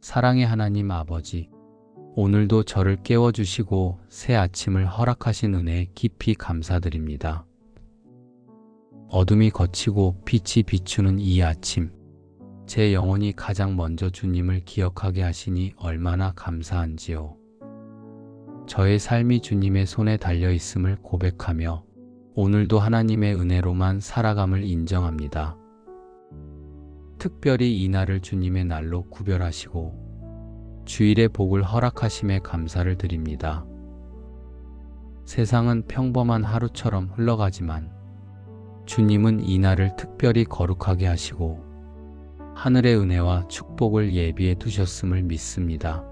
사랑의 하나님 아버지, 오늘도 저를 깨워주시고 새 아침을 허락하신 은혜에 깊이 감사드립니다. 어둠이 걷히고 빛이 비추는 이 아침, 제 영혼이 가장 먼저 주님을 기억하게 하시니 얼마나 감사한지요. 저의 삶이 주님의 손에 달려 있음을 고백하며 오늘도 하나님의 은혜로만 살아감을 인정합니다. 특별히 이 날을 주님의 날로 구별하시고 주일의 복을 허락하심에 감사를 드립니다. 세상은 평범한 하루처럼 흘러가지만 주님은 이 날을 특별히 거룩하게 하시고 하늘의 은혜와 축복을 예비해 두셨음을 믿습니다.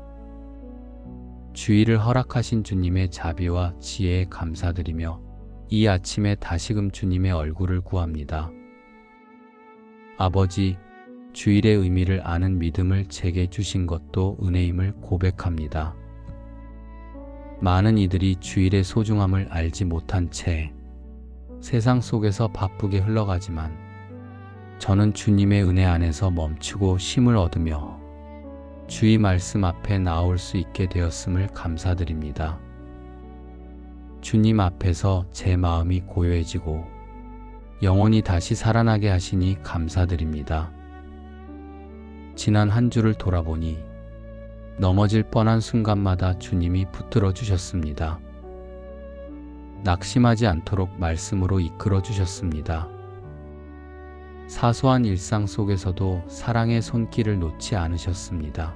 주일을 허락하신 주님의 자비와 지혜에 감사드리며 이 아침에 다시금 주님의 얼굴을 구합니다. 아버지, 주일의 의미를 아는 믿음을 제게 주신 것도 은혜임을 고백합니다. 많은 이들이 주일의 소중함을 알지 못한 채 세상 속에서 바쁘게 흘러가지만 저는 주님의 은혜 안에서 멈추고 쉼을 얻으며 주의 말씀 앞에 나올 수 있게 되었음을 감사드립니다. 주님 앞에서 제 마음이 고요해지고 영혼이 다시 살아나게 하시니 감사드립니다. 지난 한 주를 돌아보니 넘어질 뻔한 순간마다 주님이 붙들어 주셨습니다. 낙심하지 않도록 말씀으로 이끌어 주셨습니다. 사소한 일상 속에서도 사랑의 손길을 놓지 않으셨습니다.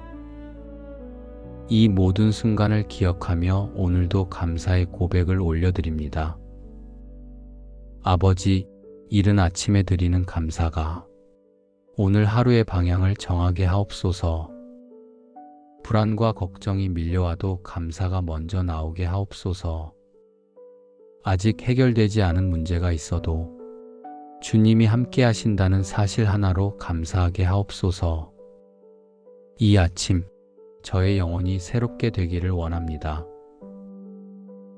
이 모든 순간을 기억하며 오늘도 감사의 고백을 올려드립니다. 아버지, 이른 아침에 드리는 감사가 오늘 하루의 방향을 정하게 하옵소서. 불안과 걱정이 밀려와도 감사가 먼저 나오게 하옵소서. 아직 해결되지 않은 문제가 있어도 주님이 함께 하신다는 사실 하나로 감사하게 하옵소서. 이 아침 저의 영혼이 새롭게 되기를 원합니다.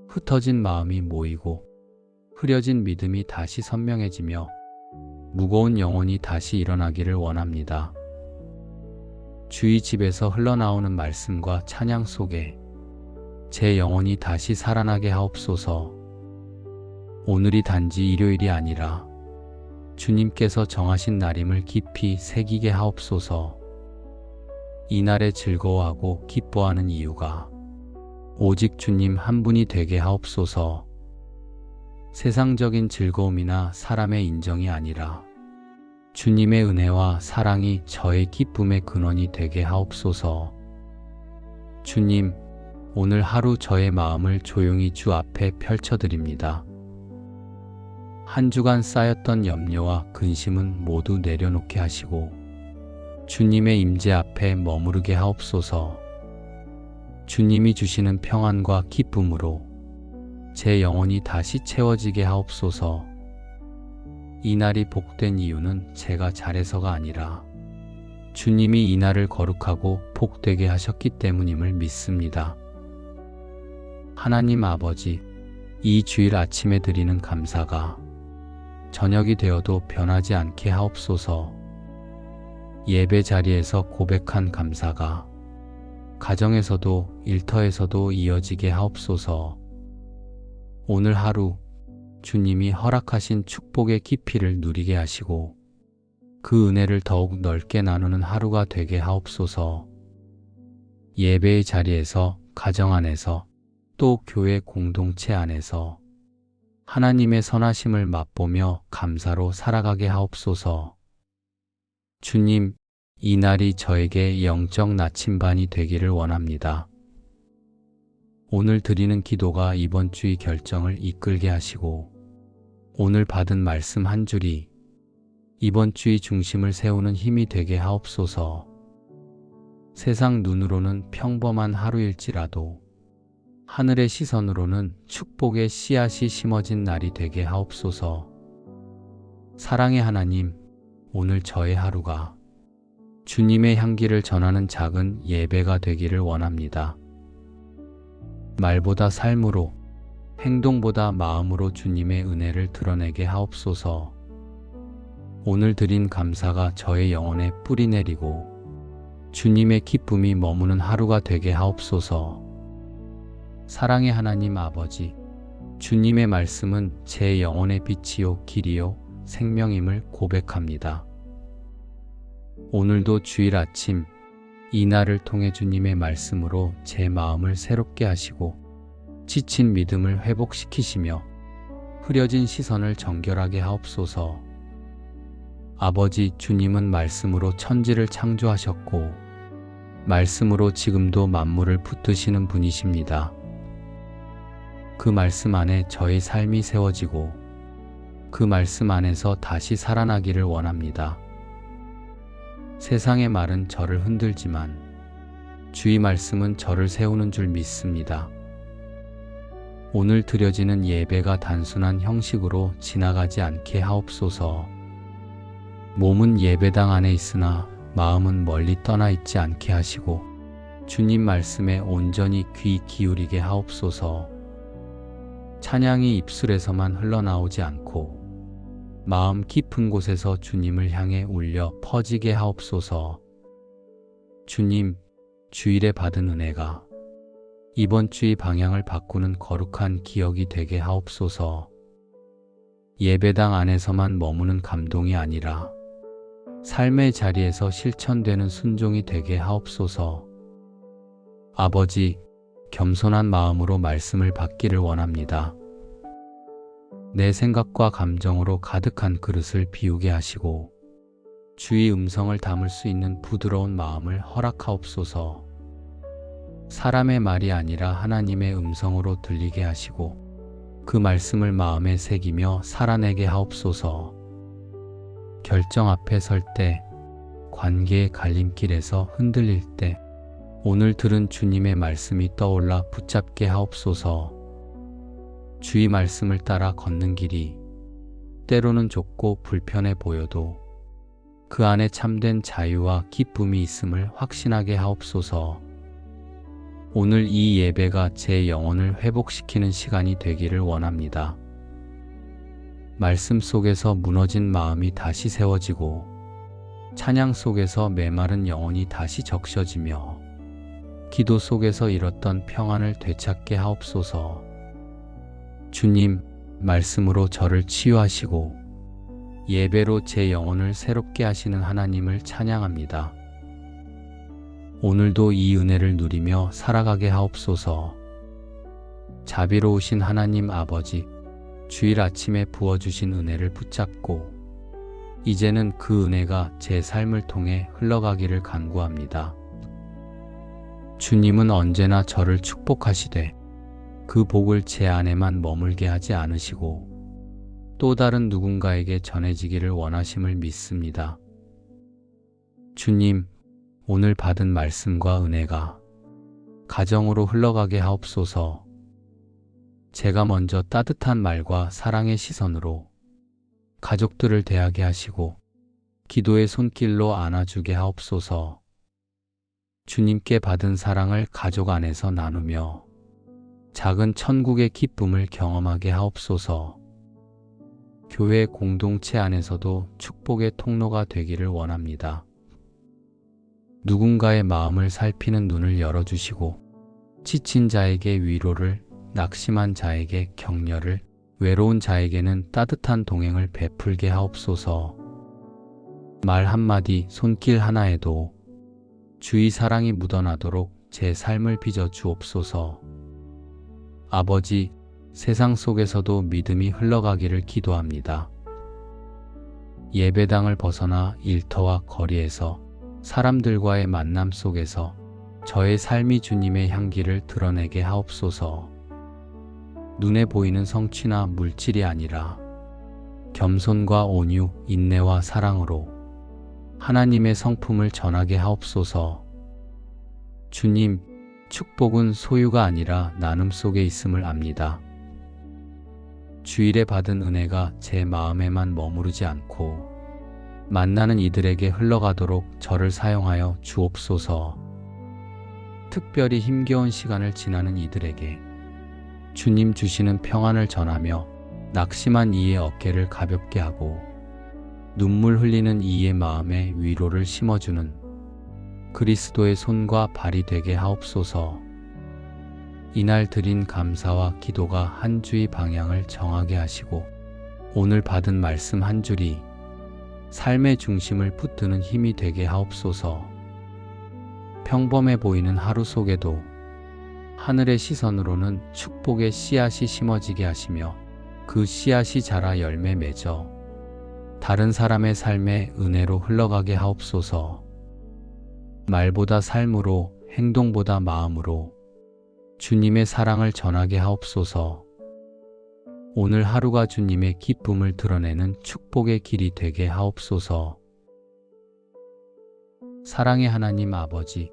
흩어진 마음이 모이고 흐려진 믿음이 다시 선명해지며 무거운 영혼이 다시 일어나기를 원합니다. 주의 집에서 흘러나오는 말씀과 찬양 속에 제 영혼이 다시 살아나게 하옵소서. 오늘이 단지 일요일이 아니라 주님께서 정하신 날임을 깊이 새기게 하옵소서. 이날에 즐거워하고 기뻐하는 이유가 오직 주님 한 분이 되게 하옵소서. 세상적인 즐거움이나 사람의 인정이 아니라 주님의 은혜와 사랑이 저의 기쁨의 근원이 되게 하옵소서. 주님, 오늘 하루 저의 마음을 조용히 주 앞에 펼쳐드립니다. 한 주간 쌓였던 염려와 근심은 모두 내려놓게 하시고 주님의 임재 앞에 머무르게 하옵소서. 주님이 주시는 평안과 기쁨으로 제 영혼이 다시 채워지게 하옵소서. 이날이 복된 이유는 제가 잘해서가 아니라 주님이 이날을 거룩하고 복되게 하셨기 때문임을 믿습니다. 하나님 아버지, 이 주일 아침에 드리는 감사가 저녁이 되어도 변하지 않게 하옵소서. 예배 자리에서 고백한 감사가 가정에서도 일터에서도 이어지게 하옵소서. 오늘 하루 주님이 허락하신 축복의 깊이를 누리게 하시고 그 은혜를 더욱 넓게 나누는 하루가 되게 하옵소서. 예배의 자리에서, 가정 안에서, 또 교회 공동체 안에서 하나님의 선하심을 맛보며 감사로 살아가게 하옵소서. 주님, 이 날이 저에게 영적 나침반이 되기를 원합니다. 오늘 드리는 기도가 이번 주의 결정을 이끌게 하시고 오늘 받은 말씀 한 줄이 이번 주의 중심을 세우는 힘이 되게 하옵소서. 세상 눈으로는 평범한 하루일지라도 하늘의 시선으로는 축복의 씨앗이 심어진 날이 되게 하옵소서. 사랑의 하나님, 오늘 저의 하루가 주님의 향기를 전하는 작은 예배가 되기를 원합니다. 말보다 삶으로, 행동보다 마음으로 주님의 은혜를 드러내게 하옵소서. 오늘 드린 감사가 저의 영혼에 뿌리 내리고 주님의 기쁨이 머무는 하루가 되게 하옵소서. 사랑의 하나님 아버지, 주님의 말씀은 제 영혼의 빛이요 길이요 생명임을 고백합니다. 오늘도 주일 아침 이 날을 통해 주님의 말씀으로 제 마음을 새롭게 하시고 지친 믿음을 회복시키시며 흐려진 시선을 정결하게 하옵소서. 아버지, 주님은 말씀으로 천지를 창조하셨고 말씀으로 지금도 만물을 붙드시는 분이십니다. 그 말씀 안에 저의 삶이 세워지고 그 말씀 안에서 다시 살아나기를 원합니다. 세상의 말은 저를 흔들지만 주의 말씀은 저를 세우는 줄 믿습니다. 오늘 드려지는 예배가 단순한 형식으로 지나가지 않게 하옵소서. 몸은 예배당 안에 있으나 마음은 멀리 떠나 있지 않게 하시고 주님 말씀에 온전히 귀 기울이게 하옵소서. 찬양이 입술에서만 흘러나오지 않고 마음 깊은 곳에서 주님을 향해 울려 퍼지게 하옵소서. 주님, 주일에 받은 은혜가 이번 주의 방향을 바꾸는 거룩한 기억이 되게 하옵소서. 예배당 안에서만 머무는 감동이 아니라 삶의 자리에서 실천되는 순종이 되게 하옵소서. 아버지, 겸손한 마음으로 말씀을 받기를 원합니다. 내 생각과 감정으로 가득한 그릇을 비우게 하시고 주의 음성을 담을 수 있는 부드러운 마음을 허락하옵소서. 사람의 말이 아니라 하나님의 음성으로 들리게 하시고 그 말씀을 마음에 새기며 살아내게 하옵소서. 결정 앞에 설 때, 관계의 갈림길에서 흔들릴 때 오늘 들은 주님의 말씀이 떠올라 붙잡게 하옵소서. 주의 말씀을 따라 걷는 길이 때로는 좁고 불편해 보여도 그 안에 참된 자유와 기쁨이 있음을 확신하게 하옵소서. 오늘 이 예배가 제 영혼을 회복시키는 시간이 되기를 원합니다. 말씀 속에서 무너진 마음이 다시 세워지고 찬양 속에서 메마른 영혼이 다시 적셔지며 기도 속에서 잃었던 평안을 되찾게 하옵소서. 주님, 말씀으로 저를 치유하시고 예배로 제 영혼을 새롭게 하시는 하나님을 찬양합니다. 오늘도 이 은혜를 누리며 살아가게 하옵소서. 자비로우신 하나님 아버지, 주일 아침에 부어주신 은혜를 붙잡고 이제는 그 은혜가 제 삶을 통해 흘러가기를 간구합니다. 주님은 언제나 저를 축복하시되 그 복을 제 안에만 머물게 하지 않으시고 또 다른 누군가에게 전해지기를 원하심을 믿습니다. 주님, 오늘 받은 말씀과 은혜가 가정으로 흘러가게 하옵소서. 제가 먼저 따뜻한 말과 사랑의 시선으로 가족들을 대하게 하시고 기도의 손길로 안아주게 하옵소서. 주님께 받은 사랑을 가족 안에서 나누며 작은 천국의 기쁨을 경험하게 하옵소서. 교회 공동체 안에서도 축복의 통로가 되기를 원합니다. 누군가의 마음을 살피는 눈을 열어주시고 지친 자에게 위로를, 낙심한 자에게 격려를, 외로운 자에게는 따뜻한 동행을 베풀게 하옵소서. 말 한마디, 손길 하나에도 주의 사랑이 묻어나도록 제 삶을 빚어 주옵소서. 아버지, 세상 속에서도 믿음이 흘러가기를 기도합니다. 예배당을 벗어나 일터와 거리에서 사람들과의 만남 속에서 저의 삶이 주님의 향기를 드러내게 하옵소서. 눈에 보이는 성취나 물질이 아니라 겸손과 온유, 인내와 사랑으로 하나님의 성품을 전하게 하옵소서. 주님, 축복은 소유가 아니라 나눔 속에 있음을 압니다. 주일에 받은 은혜가 제 마음에만 머무르지 않고 만나는 이들에게 흘러가도록 저를 사용하여 주옵소서. 특별히 힘겨운 시간을 지나는 이들에게 주님 주시는 평안을 전하며 낙심한 이의 어깨를 가볍게 하고 눈물 흘리는 이의 마음에 위로를 심어주는 그리스도의 손과 발이 되게 하옵소서. 이날 드린 감사와 기도가 한 주의 방향을 정하게 하시고 오늘 받은 말씀 한 줄이 삶의 중심을 붙드는 힘이 되게 하옵소서. 평범해 보이는 하루 속에도 하늘의 시선으로는 축복의 씨앗이 심어지게 하시며 그 씨앗이 자라 열매 맺어 다른 사람의 삶에 은혜로 흘러가게 하옵소서. 말보다 삶으로, 행동보다 마음으로 주님의 사랑을 전하게 하옵소서. 오늘 하루가 주님의 기쁨을 드러내는 축복의 길이 되게 하옵소서. 사랑의 하나님 아버지,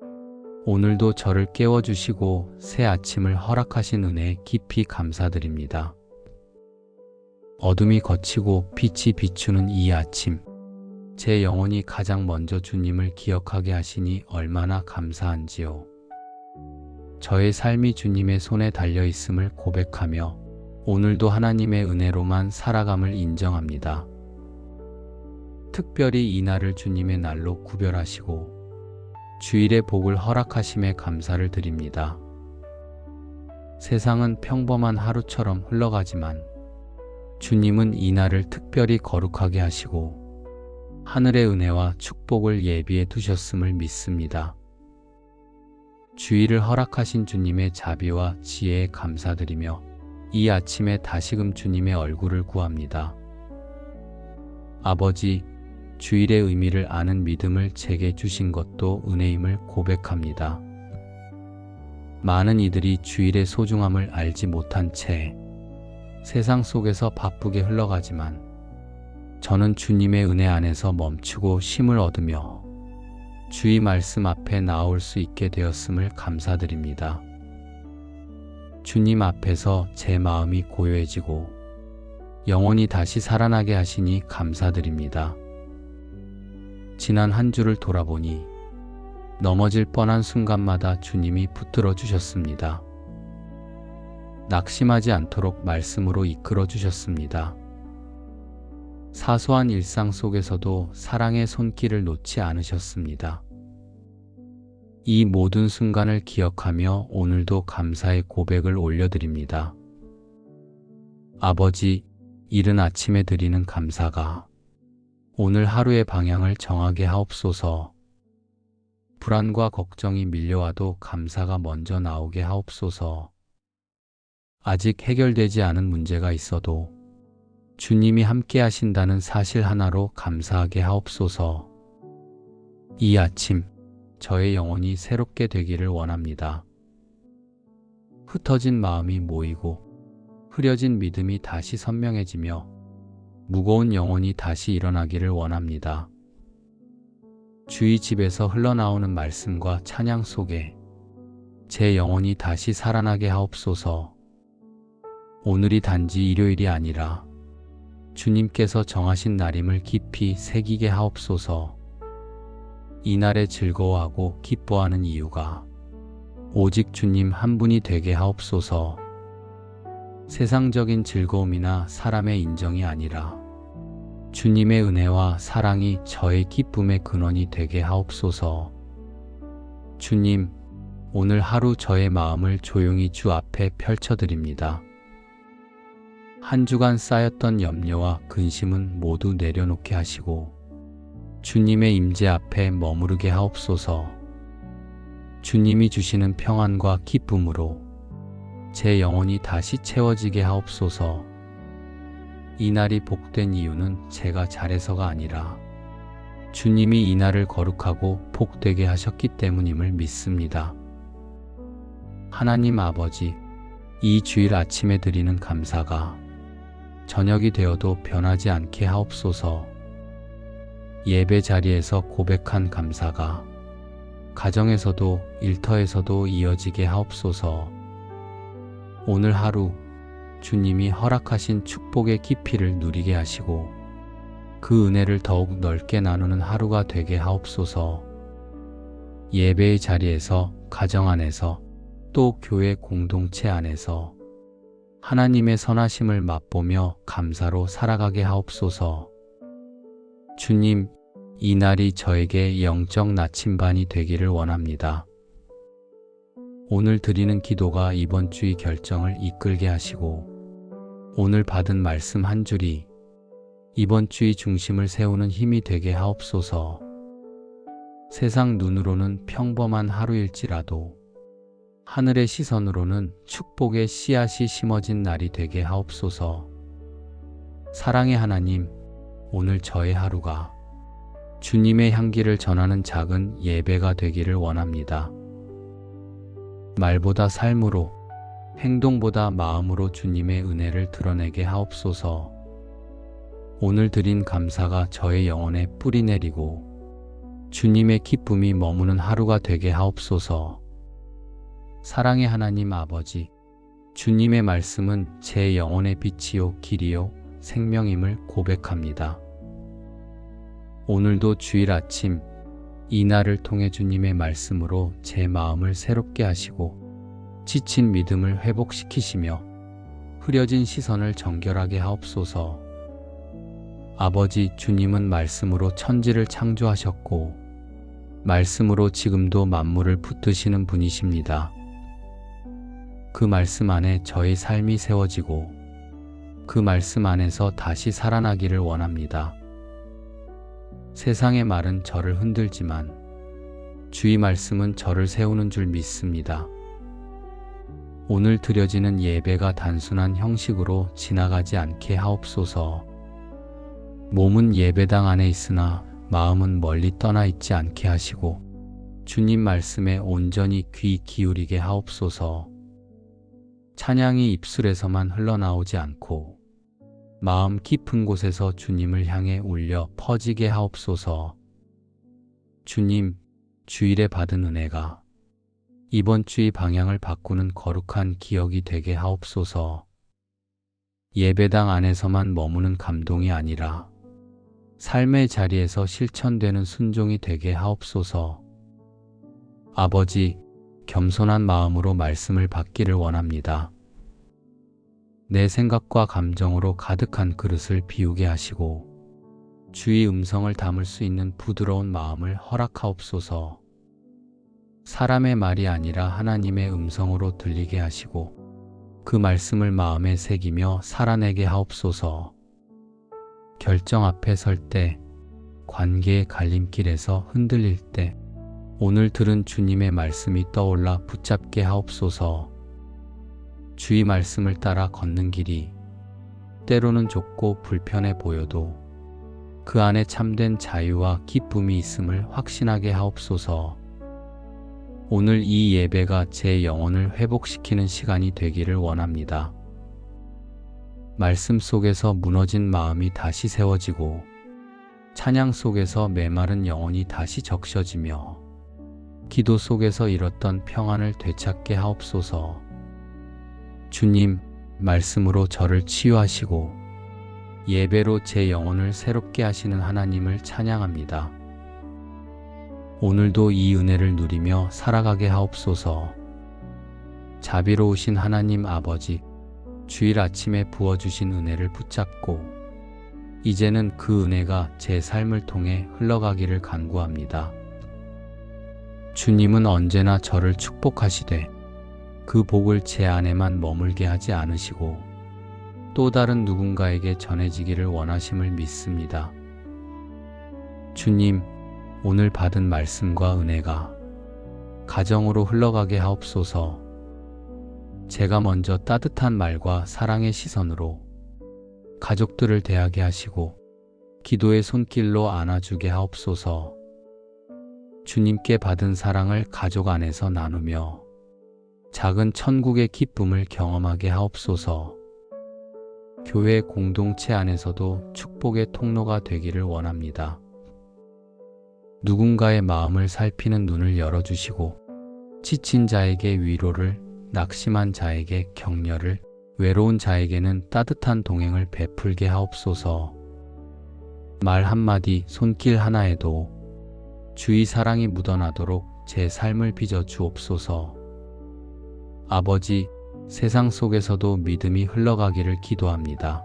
오늘도 저를 깨워주시고 새 아침을 허락하신 은혜에 깊이 감사드립니다. 어둠이 걷히고 빛이 비추는 이 아침, 제 영혼이 가장 먼저 주님을 기억하게 하시니 얼마나 감사한지요. 저의 삶이 주님의 손에 달려 있음을 고백하며 오늘도 하나님의 은혜로만 살아감을 인정합니다. 특별히 이날을 주님의 날로 구별하시고 주일의 복을 허락하심에 감사를 드립니다. 세상은 평범한 하루처럼 흘러가지만 주님은 이날을 특별히 거룩하게 하시고 하늘의 은혜와 축복을 예비해 두셨음을 믿습니다. 주일을 허락하신 주님의 자비와 지혜에 감사드리며 이 아침에 다시금 주님의 얼굴을 구합니다. 아버지, 주일의 의미를 아는 믿음을 제게 주신 것도 은혜임을 고백합니다. 많은 이들이 주일의 소중함을 알지 못한 채 세상 속에서 바쁘게 흘러가지만 저는 주님의 은혜 안에서 멈추고 쉼을 얻으며 주의 말씀 앞에 나올 수 있게 되었음을 감사드립니다. 주님 앞에서 제 마음이 고요해지고 영혼이 다시 살아나게 하시니 감사드립니다. 지난 한 주를 돌아보니 넘어질 뻔한 순간마다 주님이 붙들어 주셨습니다. 낙심하지 않도록 말씀으로 이끌어 주셨습니다. 사소한 일상 속에서도 사랑의 손길을 놓지 않으셨습니다. 이 모든 순간을 기억하며 오늘도 감사의 고백을 올려드립니다. 아버지, 이른 아침에 드리는 감사가 오늘 하루의 방향을 정하게 하옵소서. 불안과 걱정이 밀려와도 감사가 먼저 나오게 하옵소서. 아직 해결되지 않은 문제가 있어도 주님이 함께 하신다는 사실 하나로 감사하게 하옵소서. 이 아침 저의 영혼이 새롭게 되기를 원합니다. 흩어진 마음이 모이고 흐려진 믿음이 다시 선명해지며 무거운 영혼이 다시 일어나기를 원합니다. 주의 집에서 흘러나오는 말씀과 찬양 속에 제 영혼이 다시 살아나게 하옵소서. 오늘이 단지 일요일이 아니라 주님께서 정하신 날임을 깊이 새기게 하옵소서. 이날에 즐거워하고 기뻐하는 이유가 오직 주님 한 분이 되게 하옵소서. 세상적인 즐거움이나 사람의 인정이 아니라 주님의 은혜와 사랑이 저의 기쁨의 근원이 되게 하옵소서. 주님, 오늘 하루 저의 마음을 조용히 주 앞에 펼쳐드립니다. 한 주간 쌓였던 염려와 근심은 모두 내려놓게 하시고 주님의 임재 앞에 머무르게 하옵소서. 주님이 주시는 평안과 기쁨으로 제 영혼이 다시 채워지게 하옵소서. 이날이 복된 이유는 제가 잘해서가 아니라 주님이 이날을 거룩하고 복되게 하셨기 때문임을 믿습니다. 하나님 아버지, 이 주일 아침에 드리는 감사가 저녁이 되어도 변하지 않게 하옵소서. 예배 자리에서 고백한 감사가 가정에서도 일터에서도 이어지게 하옵소서. 오늘 하루 주님이 허락하신 축복의 깊이를 누리게 하시고 그 은혜를 더욱 넓게 나누는 하루가 되게 하옵소서. 예배의 자리에서, 가정 안에서, 또 교회 공동체 안에서 하나님의 선하심을 맛보며 감사로 살아가게 하옵소서. 주님, 이 날이 저에게 영적 나침반이 되기를 원합니다. 오늘 드리는 기도가 이번 주의 결정을 이끌게 하시고 오늘 받은 말씀 한 줄이 이번 주의 중심을 세우는 힘이 되게 하옵소서. 세상 눈으로는 평범한 하루일지라도 하늘의 시선으로는 축복의 씨앗이 심어진 날이 되게 하옵소서. 사랑의 하나님, 오늘 저의 하루가 주님의 향기를 전하는 작은 예배가 되기를 원합니다. 말보다 삶으로, 행동보다 마음으로 주님의 은혜를 드러내게 하옵소서. 오늘 드린 감사가 저의 영혼에 뿌리 내리고 주님의 기쁨이 머무는 하루가 되게 하옵소서. 사랑의 하나님 아버지, 주님의 말씀은 제 영혼의 빛이요 길이요 생명임을 고백합니다. 오늘도 주일 아침 이 날을 통해 주님의 말씀으로 제 마음을 새롭게 하시고 지친 믿음을 회복시키시며 흐려진 시선을 정결하게 하옵소서. 아버지, 주님은 말씀으로 천지를 창조하셨고 말씀으로 지금도 만물을 붙드시는 분이십니다. 그 말씀 안에 저의 삶이 세워지고 그 말씀 안에서 다시 살아나기를 원합니다. 세상의 말은 저를 흔들지만 주의 말씀은 저를 세우는 줄 믿습니다. 오늘 드려지는 예배가 단순한 형식으로 지나가지 않게 하옵소서. 몸은 예배당 안에 있으나 마음은 멀리 떠나 있지 않게 하시고 주님 말씀에 온전히 귀 기울이게 하옵소서. 찬양이 입술에서만 흘러나오지 않고 마음 깊은 곳에서 주님을 향해 울려 퍼지게 하옵소서. 주님, 주일에 받은 은혜가 이번 주의 방향을 바꾸는 거룩한 기억이 되게 하옵소서. 예배당 안에서만 머무는 감동이 아니라 삶의 자리에서 실천되는 순종이 되게 하옵소서. 아버지, 겸손한 마음으로 말씀을 받기를 원합니다. 내 생각과 감정으로 가득한 그릇을 비우게 하시고 주의 음성을 담을 수 있는 부드러운 마음을 허락하옵소서. 사람의 말이 아니라 하나님의 음성으로 들리게 하시고 그 말씀을 마음에 새기며 살아내게 하옵소서. 결정 앞에 설 때, 관계의 갈림길에서 흔들릴 때 오늘 들은 주님의 말씀이 떠올라 붙잡게 하옵소서. 주의 말씀을 따라 걷는 길이 때로는 좁고 불편해 보여도 그 안에 참된 자유와 기쁨이 있음을 확신하게 하옵소서. 오늘 이 예배가 제 영혼을 회복시키는 시간이 되기를 원합니다. 말씀 속에서 무너진 마음이 다시 세워지고 찬양 속에서 메마른 영혼이 다시 적셔지며 기도 속에서 잃었던 평안을 되찾게 하옵소서. 주님, 말씀으로 저를 치유하시고 예배로 제 영혼을 새롭게 하시는 하나님을 찬양합니다. 오늘도 이 은혜를 누리며 살아가게 하옵소서. 자비로우신 하나님 아버지, 주일 아침에 부어주신 은혜를 붙잡고 이제는 그 은혜가 제 삶을 통해 흘러가기를 간구합니다. 주님은 언제나 저를 축복하시되 그 복을 제 안에만 머물게 하지 않으시고 또 다른 누군가에게 전해지기를 원하심을 믿습니다. 주님, 오늘 받은 말씀과 은혜가 가정으로 흘러가게 하옵소서. 제가 먼저 따뜻한 말과 사랑의 시선으로 가족들을 대하게 하시고 기도의 손길로 안아주게 하옵소서. 주님께 받은 사랑을 가족 안에서 나누며 작은 천국의 기쁨을 경험하게 하옵소서. 교회 공동체 안에서도 축복의 통로가 되기를 원합니다. 누군가의 마음을 살피는 눈을 열어주시고 지친 자에게 위로를, 낙심한 자에게 격려를, 외로운 자에게는 따뜻한 동행을 베풀게 하옵소서. 말 한마디, 손길 하나에도 주의 사랑이 묻어나도록 제 삶을 빚어 주옵소서. 아버지, 세상 속에서도 믿음이 흘러가기를 기도합니다.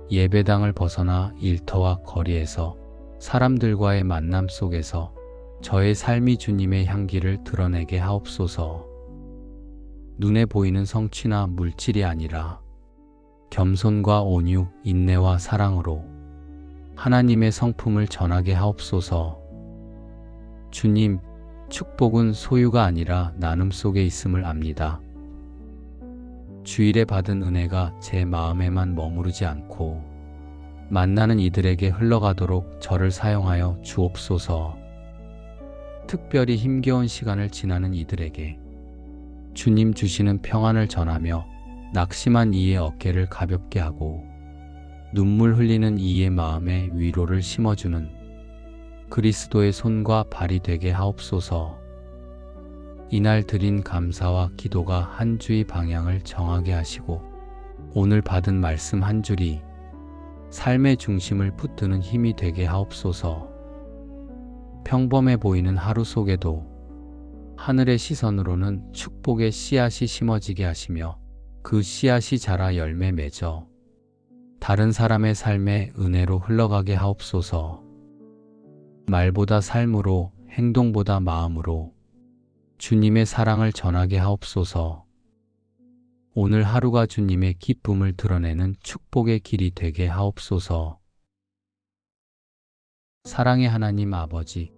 예배당을 벗어나 일터와 거리에서 사람들과의 만남 속에서 저의 삶이 주님의 향기를 드러내게 하옵소서. 눈에 보이는 성취나 물질이 아니라 겸손과 온유, 인내와 사랑으로 하나님의 성품을 전하게 하옵소서. 주님, 축복은 소유가 아니라 나눔 속에 있음을 압니다. 주일에 받은 은혜가 제 마음에만 머무르지 않고 만나는 이들에게 흘러가도록 저를 사용하여 주옵소서. 특별히 힘겨운 시간을 지나는 이들에게 주님 주시는 평안을 전하며 낙심한 이의 어깨를 가볍게 하고 눈물 흘리는 이의 마음에 위로를 심어주는 그리스도의 손과 발이 되게 하옵소서. 이날 드린 감사와 기도가 한 주의 방향을 정하게 하시고 오늘 받은 말씀 한 줄이 삶의 중심을 붙드는 힘이 되게 하옵소서. 평범해 보이는 하루 속에도 하늘의 시선으로는 축복의 씨앗이 심어지게 하시며 그 씨앗이 자라 열매 맺어 다른 사람의 삶에 은혜로 흘러가게 하옵소서. 말보다 삶으로, 행동보다 마음으로 주님의 사랑을 전하게 하옵소서. 오늘 하루가 주님의 기쁨을 드러내는 축복의 길이 되게 하옵소서. 사랑의 하나님 아버지,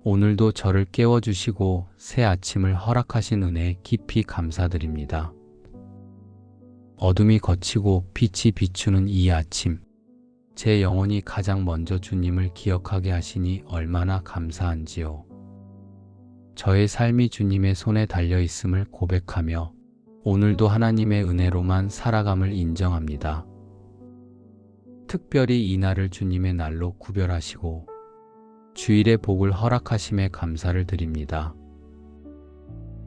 오늘도 저를 깨워주시고 새 아침을 허락하신 은혜에 깊이 감사드립니다. 어둠이 걷히고 빛이 비추는 이 아침, 제 영혼이 가장 먼저 주님을 기억하게 하시니 얼마나 감사한지요. 저의 삶이 주님의 손에 달려 있음을 고백하며 오늘도 하나님의 은혜로만 살아감을 인정합니다. 특별히 이 날을 주님의 날로 구별하시고 주일의 복을 허락하심에 감사를 드립니다.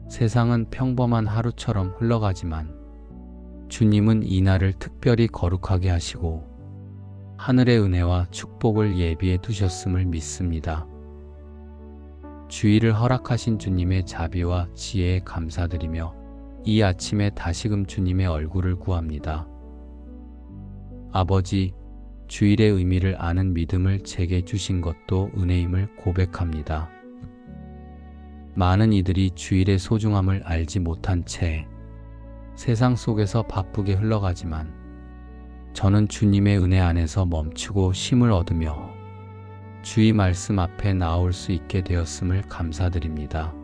세상은 평범한 하루처럼 흘러가지만 주님은 이 날을 특별히 거룩하게 하시고 하늘의 은혜와 축복을 예비해 두셨음을 믿습니다. 주일을 허락하신 주님의 자비와 지혜에 감사드리며 이 아침에 다시금 주님의 얼굴을 구합니다. 아버지, 주일의 의미를 아는 믿음을 제게 주신 것도 은혜임을 고백합니다. 많은 이들이 주일의 소중함을 알지 못한 채 세상 속에서 바쁘게 흘러가지만 저는 주님의 은혜 안에서 멈추고 쉼을 얻으며 주의 말씀 앞에 나올 수 있게 되었음을 감사드립니다.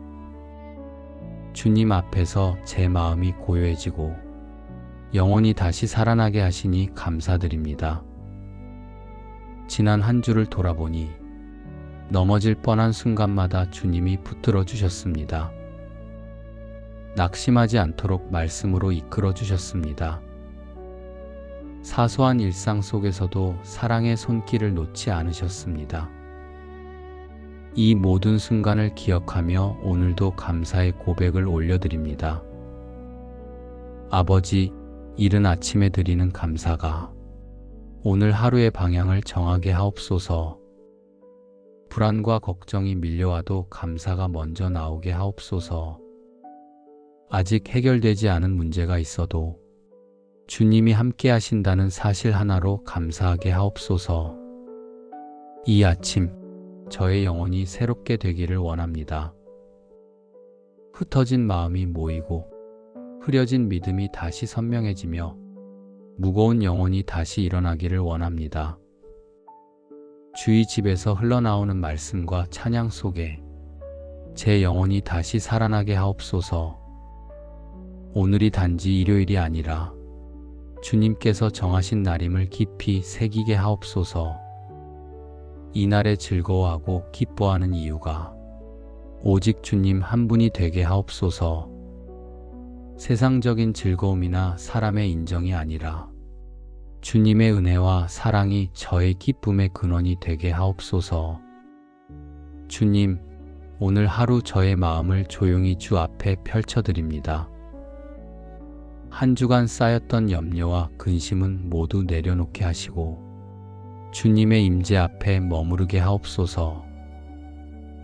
주님 앞에서 제 마음이 고요해지고 영혼이 다시 살아나게 하시니 감사드립니다. 지난 한 주를 돌아보니 넘어질 뻔한 순간마다 주님이 붙들어 주셨습니다. 낙심하지 않도록 말씀으로 이끌어 주셨습니다. 사소한 일상 속에서도 사랑의 손길을 놓지 않으셨습니다. 이 모든 순간을 기억하며 오늘도 감사의 고백을 올려드립니다. 아버지, 이른 아침에 드리는 감사가 오늘 하루의 방향을 정하게 하옵소서. 불안과 걱정이 밀려와도 감사가 먼저 나오게 하옵소서. 아직 해결되지 않은 문제가 있어도 주님이 함께 하신다는 사실 하나로 감사하게 하옵소서. 이 아침 저의 영혼이 새롭게 되기를 원합니다. 흩어진 마음이 모이고 흐려진 믿음이 다시 선명해지며 무거운 영혼이 다시 일어나기를 원합니다. 주의 집에서 흘러나오는 말씀과 찬양 속에 제 영혼이 다시 살아나게 하옵소서. 오늘이 단지 일요일이 아니라 주님께서 정하신 날임을 깊이 새기게 하옵소서. 이날에 즐거워하고 기뻐하는 이유가 오직 주님 한 분이 되게 하옵소서. 세상적인 즐거움이나 사람의 인정이 아니라 주님의 은혜와 사랑이 저의 기쁨의 근원이 되게 하옵소서. 주님, 오늘 하루 저의 마음을 조용히 주 앞에 펼쳐드립니다. 한 주간 쌓였던 염려와 근심은 모두 내려놓게 하시고 주님의 임재 앞에 머무르게 하옵소서.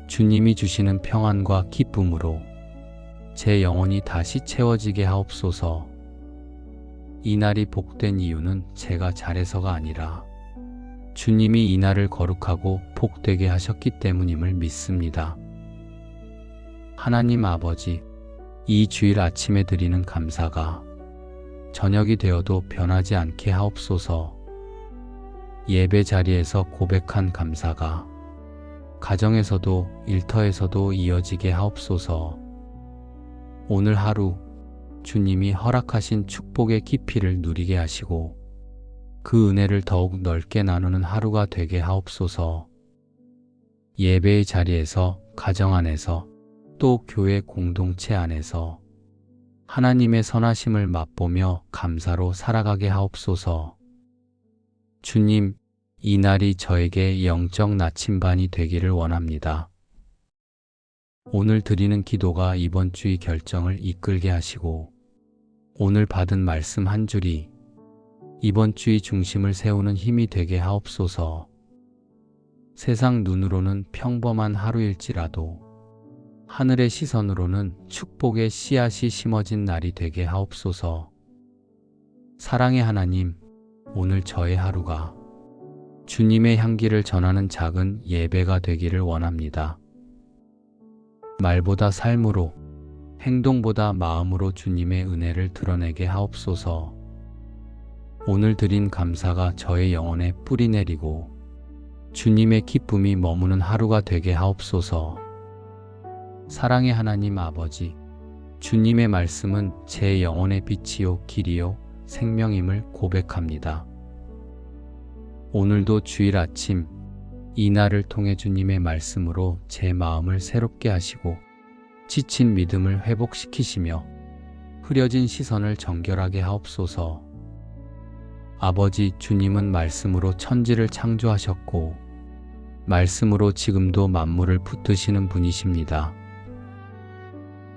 주님이 주시는 평안과 기쁨으로 제 영혼이 다시 채워지게 하옵소서. 이 날이 복된 이유는 제가 잘해서가 아니라 주님이 이날을 거룩하고 복되게 하셨기 때문임을 믿습니다. 하나님 아버지, 이 주일 아침에 드리는 감사가 저녁이 되어도 변하지 않게 하옵소서. 예배 자리에서 고백한 감사가 가정에서도 일터에서도 이어지게 하옵소서. 오늘 하루 주님이 허락하신 축복의 깊이를 누리게 하시고 그 은혜를 더욱 넓게 나누는 하루가 되게 하옵소서. 예배의 자리에서, 가정 안에서, 또 교회 공동체 안에서 하나님의 선하심을 맛보며 감사로 살아가게 하옵소서. 주님, 이 날이 저에게 영적 나침반이 되기를 원합니다. 오늘 드리는 기도가 이번 주의 결정을 이끌게 하시고 오늘 받은 말씀 한 줄이 이번 주의 중심을 세우는 힘이 되게 하옵소서. 세상 눈으로는 평범한 하루일지라도 하늘의 시선으로는 축복의 씨앗이 심어진 날이 되게 하옵소서. 사랑의 하나님, 오늘 저의 하루가 주님의 향기를 전하는 작은 예배가 되기를 원합니다. 말보다 삶으로, 행동보다 마음으로 주님의 은혜를 드러내게 하옵소서. 오늘 드린 감사가 저의 영혼에 뿌리 내리고 주님의 기쁨이 머무는 하루가 되게 하옵소서. 사랑의 하나님 아버지, 주님의 말씀은 제 영혼의 빛이요 길이요 생명임을 고백합니다. 오늘도 주일 아침 이 날을 통해 주님의 말씀으로 제 마음을 새롭게 하시고 지친 믿음을 회복시키시며 흐려진 시선을 정결하게 하옵소서. 아버지, 주님은 말씀으로 천지를 창조하셨고 말씀으로 지금도 만물을 붙드시는 분이십니다.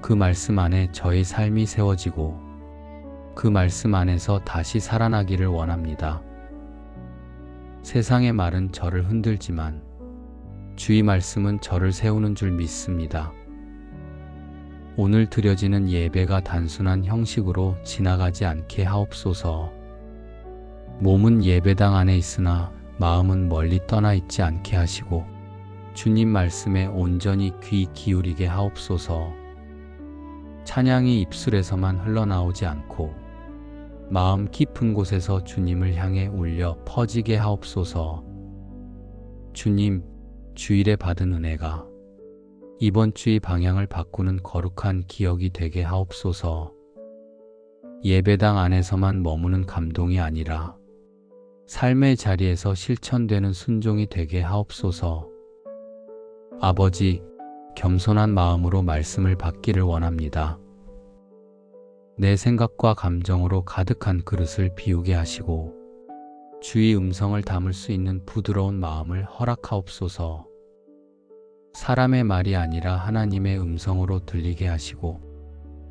그 말씀 안에 저의 삶이 세워지고 그 말씀 안에서 다시 살아나기를 원합니다. 세상의 말은 저를 흔들지만 주의 말씀은 저를 세우는 줄 믿습니다. 오늘 드려지는 예배가 단순한 형식으로 지나가지 않게 하옵소서. 몸은 예배당 안에 있으나 마음은 멀리 떠나 있지 않게 하시고 주님 말씀에 온전히 귀 기울이게 하옵소서. 찬양이 입술에서만 흘러나오지 않고 마음 깊은 곳에서 주님을 향해 울려 퍼지게 하옵소서. 주님, 주일에 받은 은혜가 이번 주의 방향을 바꾸는 거룩한 기억이 되게 하옵소서. 예배당 안에서만 머무는 감동이 아니라 삶의 자리에서 실천되는 순종이 되게 하옵소서. 아버지, 겸손한 마음으로 말씀을 받기를 원합니다. 내 생각과 감정으로 가득한 그릇을 비우게 하시고 주의 음성을 담을 수 있는 부드러운 마음을 허락하옵소서. 사람의 말이 아니라 하나님의 음성으로 들리게 하시고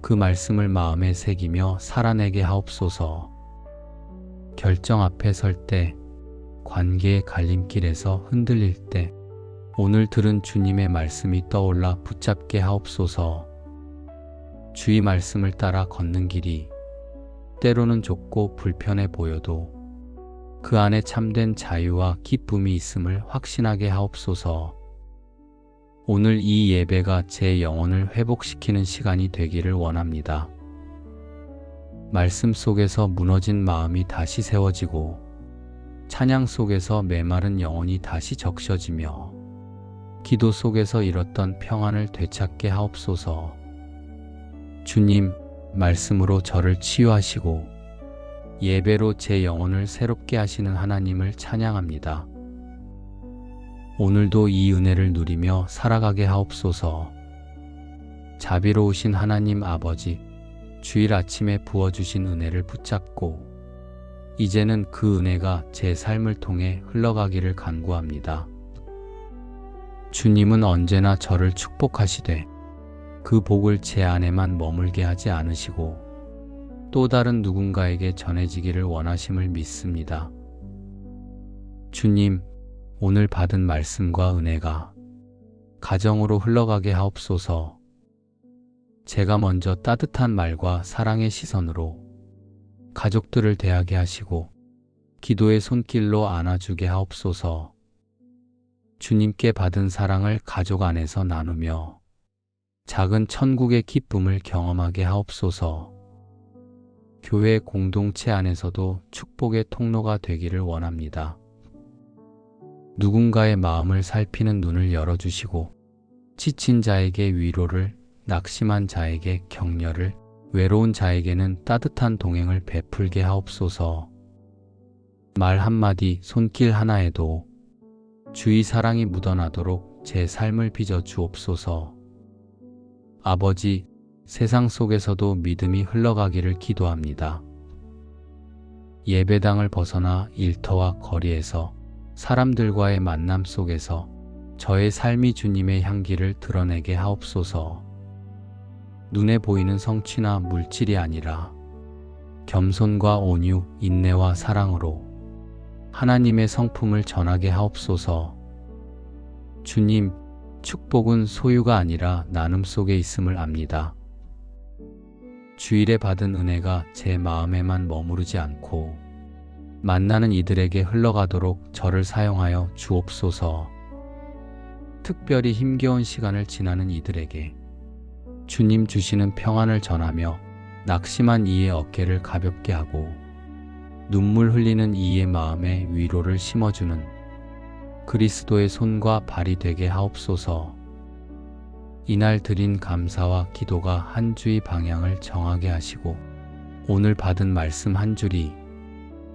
그 말씀을 마음에 새기며 살아내게 하옵소서. 결정 앞에 설 때, 관계의 갈림길에서 흔들릴 때 오늘 들은 주님의 말씀이 떠올라 붙잡게 하옵소서. 주의 말씀을 따라 걷는 길이 때로는 좁고 불편해 보여도 그 안에 참된 자유와 기쁨이 있음을 확신하게 하옵소서. 오늘 이 예배가 제 영혼을 회복시키는 시간이 되기를 원합니다. 말씀 속에서 무너진 마음이 다시 세워지고 찬양 속에서 메마른 영혼이 다시 적셔지며 기도 속에서 잃었던 평안을 되찾게 하옵소서. 주님, 말씀으로 저를 치유하시고 예배로 제 영혼을 새롭게 하시는 하나님을 찬양합니다. 오늘도 이 은혜를 누리며 살아가게 하옵소서. 자비로우신 하나님 아버지, 주일 아침에 부어주신 은혜를 붙잡고 이제는 그 은혜가 제 삶을 통해 흘러가기를 간구합니다. 주님은 언제나 저를 축복하시되 그 복을 제 안에만 머물게 하지 않으시고 또 다른 누군가에게 전해지기를 원하심을 믿습니다. 주님, 오늘 받은 말씀과 은혜가 가정으로 흘러가게 하옵소서. 제가 먼저 따뜻한 말과 사랑의 시선으로 가족들을 대하게 하시고 기도의 손길로 안아주게 하옵소서. 주님께 받은 사랑을 가족 안에서 나누며 작은 천국의 기쁨을 경험하게 하옵소서. 교회 공동체 안에서도 축복의 통로가 되기를 원합니다. 누군가의 마음을 살피는 눈을 열어주시고 지친 자에게 위로를, 낙심한 자에게 격려를, 외로운 자에게는 따뜻한 동행을 베풀게 하옵소서. 말 한마디, 손길 하나에도 주의 사랑이 묻어나도록 제 삶을 빚어 주옵소서. 아버지, 세상 속에서도 믿음이 흘러가기를 기도합니다. 예배당을 벗어나 일터와 거리에서 사람들과의 만남 속에서 저의 삶이 주님의 향기를 드러내게 하옵소서. 눈에 보이는 성취나 물질이 아니라 겸손과 온유, 인내와 사랑으로 하나님의 성품을 전하게 하옵소서. 주님, 축복은 소유가 아니라 나눔 속에 있음을 압니다. 주일에 받은 은혜가 제 마음에만 머무르지 않고 만나는 이들에게 흘러가도록 저를 사용하여 주옵소서. 특별히 힘겨운 시간을 지나는 이들에게 주님 주시는 평안을 전하며 낙심한 이의 어깨를 가볍게 하고 눈물 흘리는 이의 마음에 위로를 심어주는 그리스도의 손과 발이 되게 하옵소서. 이날 드린 감사와 기도가 한 주의 방향을 정하게 하시고 오늘 받은 말씀 한 줄이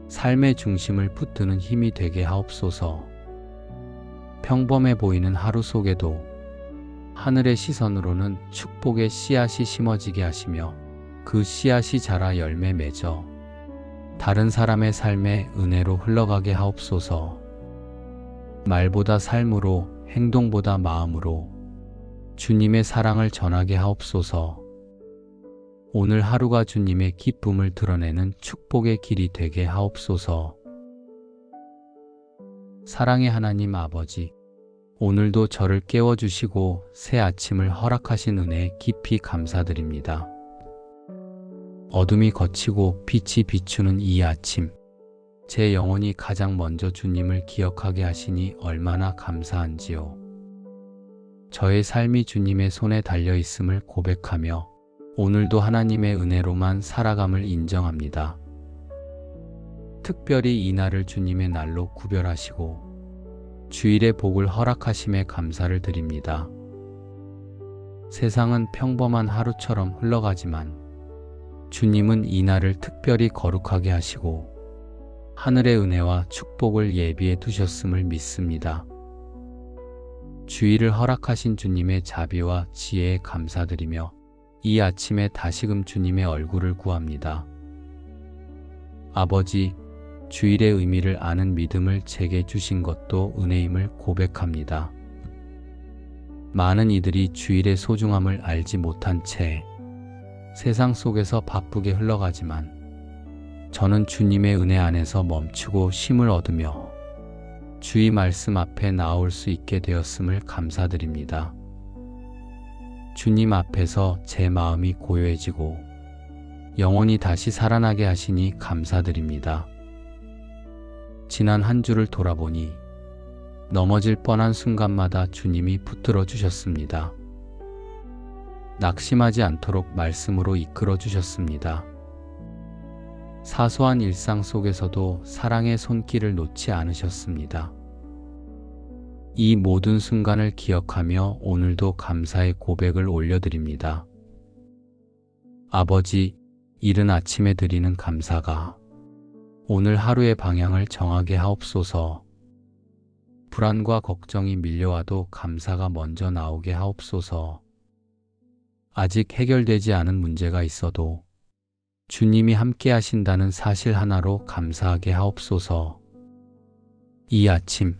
삶의 중심을 붙드는 힘이 되게 하옵소서. 평범해 보이는 하루 속에도 하늘의 시선으로는 축복의 씨앗이 심어지게 하시며 그 씨앗이 자라 열매 맺어 다른 사람의 삶에 은혜로 흘러가게 하옵소서. 말보다 삶으로, 행동보다 마음으로 주님의 사랑을 전하게 하옵소서. 오늘 하루가 주님의 기쁨을 드러내는 축복의 길이 되게 하옵소서. 사랑의 하나님 아버지, 오늘도 저를 깨워주시고 새 아침을 허락하신 은혜에 깊이 감사드립니다. 어둠이 걷히고 빛이 비추는 이 아침, 제 영혼이 가장 먼저 주님을 기억하게 하시니 얼마나 감사한지요. 저의 삶이 주님의 손에 달려 있음을 고백하며 오늘도 하나님의 은혜로만 살아감을 인정합니다. 특별히 이 날을 주님의 날로 구별하시고 주일의 복을 허락하심에 감사를 드립니다. 세상은 평범한 하루처럼 흘러가지만 주님은 이 날을 특별히 거룩하게 하시고 하늘의 은혜와 축복을 예비해 두셨음을 믿습니다. 주일을 허락하신 주님의 자비와 지혜에 감사드리며 이 아침에 다시금 주님의 얼굴을 구합니다. 아버지, 주일의 의미를 아는 믿음을 제게 주신 것도 은혜임을 고백합니다. 많은 이들이 주일의 소중함을 알지 못한 채 세상 속에서 바쁘게 흘러가지만 저는 주님의 은혜 안에서 멈추고 쉼을 얻으며 주의 말씀 앞에 나올 수 있게 되었음을 감사드립니다. 주님 앞에서 제 마음이 고요해지고 영혼이 다시 살아나게 하시니 감사드립니다. 지난 한 주를 돌아보니 넘어질 뻔한 순간마다 주님이 붙들어 주셨습니다. 낙심하지 않도록 말씀으로 이끌어 주셨습니다. 사소한 일상 속에서도 사랑의 손길을 놓지 않으셨습니다. 이 모든 순간을 기억하며 오늘도 감사의 고백을 올려드립니다. 아버지, 이른 아침에 드리는 감사가 오늘 하루의 방향을 정하게 하옵소서. 불안과 걱정이 밀려와도 감사가 먼저 나오게 하옵소서. 아직 해결되지 않은 문제가 있어도 주님이 함께 하신다는 사실 하나로 감사하게 하옵소서. 이 아침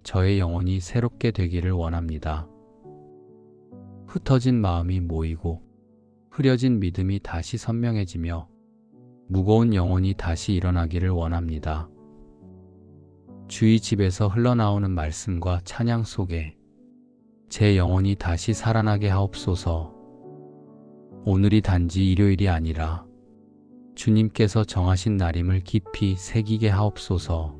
저의 영혼이 새롭게 되기를 원합니다. 흩어진 마음이 모이고 흐려진 믿음이 다시 선명해지며 무거운 영혼이 다시 일어나기를 원합니다. 주의 집에서 흘러나오는 말씀과 찬양 속에 제 영혼이 다시 살아나게 하옵소서. 오늘이 단지 일요일이 아니라 주님께서 정하신 날임을 깊이 새기게 하옵소서.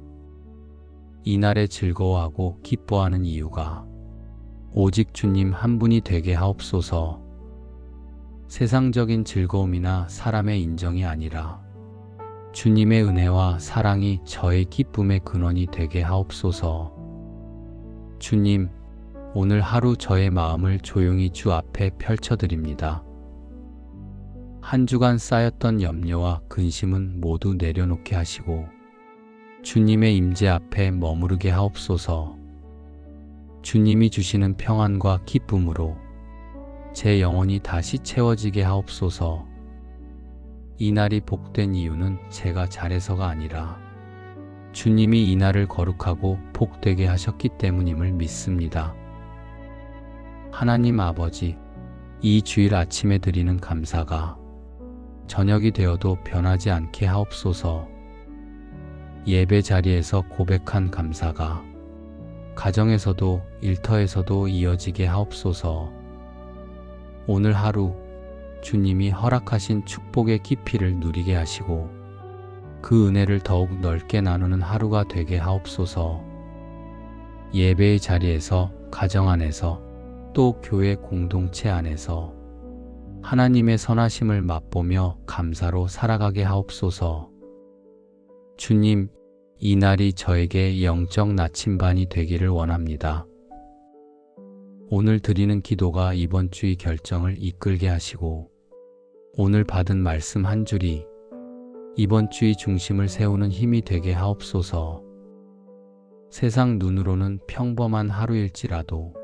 이날에 즐거워하고 기뻐하는 이유가 오직 주님 한 분이 되게 하옵소서. 세상적인 즐거움이나 사람의 인정이 아니라 주님의 은혜와 사랑이 저의 기쁨의 근원이 되게 하옵소서. 주님, 오늘 하루 저의 마음을 조용히 주 앞에 펼쳐드립니다. 한 주간 쌓였던 염려와 근심은 모두 내려놓게 하시고 주님의 임재 앞에 머무르게 하옵소서. 주님이 주시는 평안과 기쁨으로 제 영혼이 다시 채워지게 하옵소서. 이 날이 복된 이유는 제가 잘해서가 아니라 주님이 이 날을 거룩하고 복되게 하셨기 때문임을 믿습니다. 하나님 아버지, 이 주일 아침에 드리는 감사가 저녁이 되어도 변하지 않게 하옵소서. 예배 자리에서 고백한 감사가 가정에서도 일터에서도 이어지게 하옵소서. 오늘 하루 주님이 허락하신 축복의 깊이를 누리게 하시고 그 은혜를 더욱 넓게 나누는 하루가 되게 하옵소서. 예배의 자리에서, 가정 안에서, 또 교회 공동체 안에서 하나님의 선하심을 맛보며 감사로 살아가게 하옵소서. 주님, 이 날이 저에게 영적 나침반이 되기를 원합니다. 오늘 드리는 기도가 이번 주의 결정을 이끌게 하시고 오늘 받은 말씀 한 줄이 이번 주의 중심을 세우는 힘이 되게 하옵소서. 세상 눈으로는 평범한 하루일지라도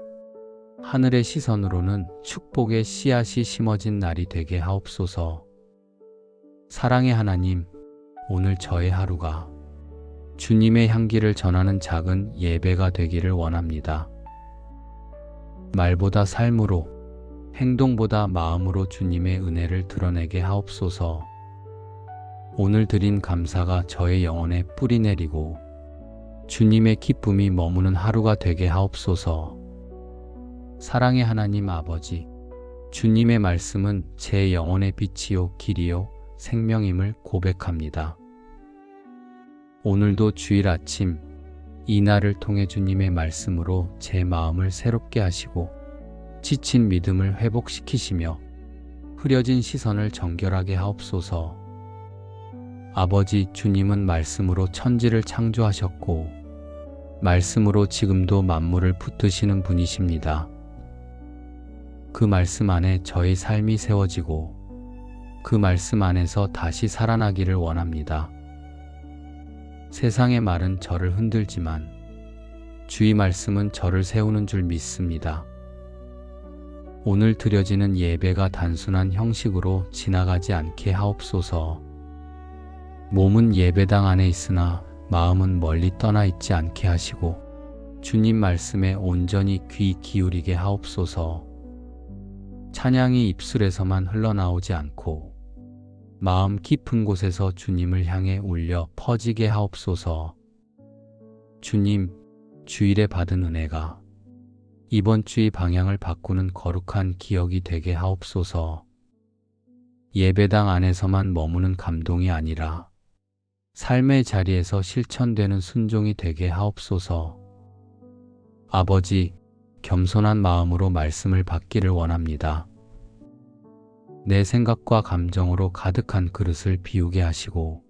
하늘의 시선으로는 축복의 씨앗이 심어진 날이 되게 하옵소서. 사랑의 하나님, 오늘 저의 하루가 주님의 향기를 전하는 작은 예배가 되기를 원합니다. 말보다 삶으로, 행동보다 마음으로 주님의 은혜를 드러내게 하옵소서. 오늘 드린 감사가 저의 영혼에 뿌리 내리고 주님의 기쁨이 머무는 하루가 되게 하옵소서. 사랑의 하나님 아버지, 주님의 말씀은 제 영혼의 빛이요 길이요 생명임을 고백합니다. 오늘도 주일 아침 이 날을 통해 주님의 말씀으로 제 마음을 새롭게 하시고 지친 믿음을 회복시키시며 흐려진 시선을 정결하게 하옵소서. 아버지, 주님은 말씀으로 천지를 창조하셨고 말씀으로 지금도 만물을 붙드시는 분이십니다. 그 말씀 안에 저의 삶이 세워지고 그 말씀 안에서 다시 살아나기를 원합니다. 세상의 말은 저를 흔들지만 주의 말씀은 저를 세우는 줄 믿습니다. 오늘 드려지는 예배가 단순한 형식으로 지나가지 않게 하옵소서. 몸은 예배당 안에 있으나 마음은 멀리 떠나 있지 않게 하시고 주님 말씀에 온전히 귀 기울이게 하옵소서. 찬양이 입술에서만 흘러나오지 않고 마음 깊은 곳에서 주님을 향해 울려 퍼지게 하옵소서. 주님, 주일에 받은 은혜가 이번 주의 방향을 바꾸는 거룩한 기억이 되게 하옵소서. 예배당 안에서만 머무는 감동이 아니라 삶의 자리에서 실천되는 순종이 되게 하옵소서. 아버지, 겸손한 마음으로 말씀을 받기를 원합니다. 내 생각과 감정으로 가득한 그릇을 비우게 하시고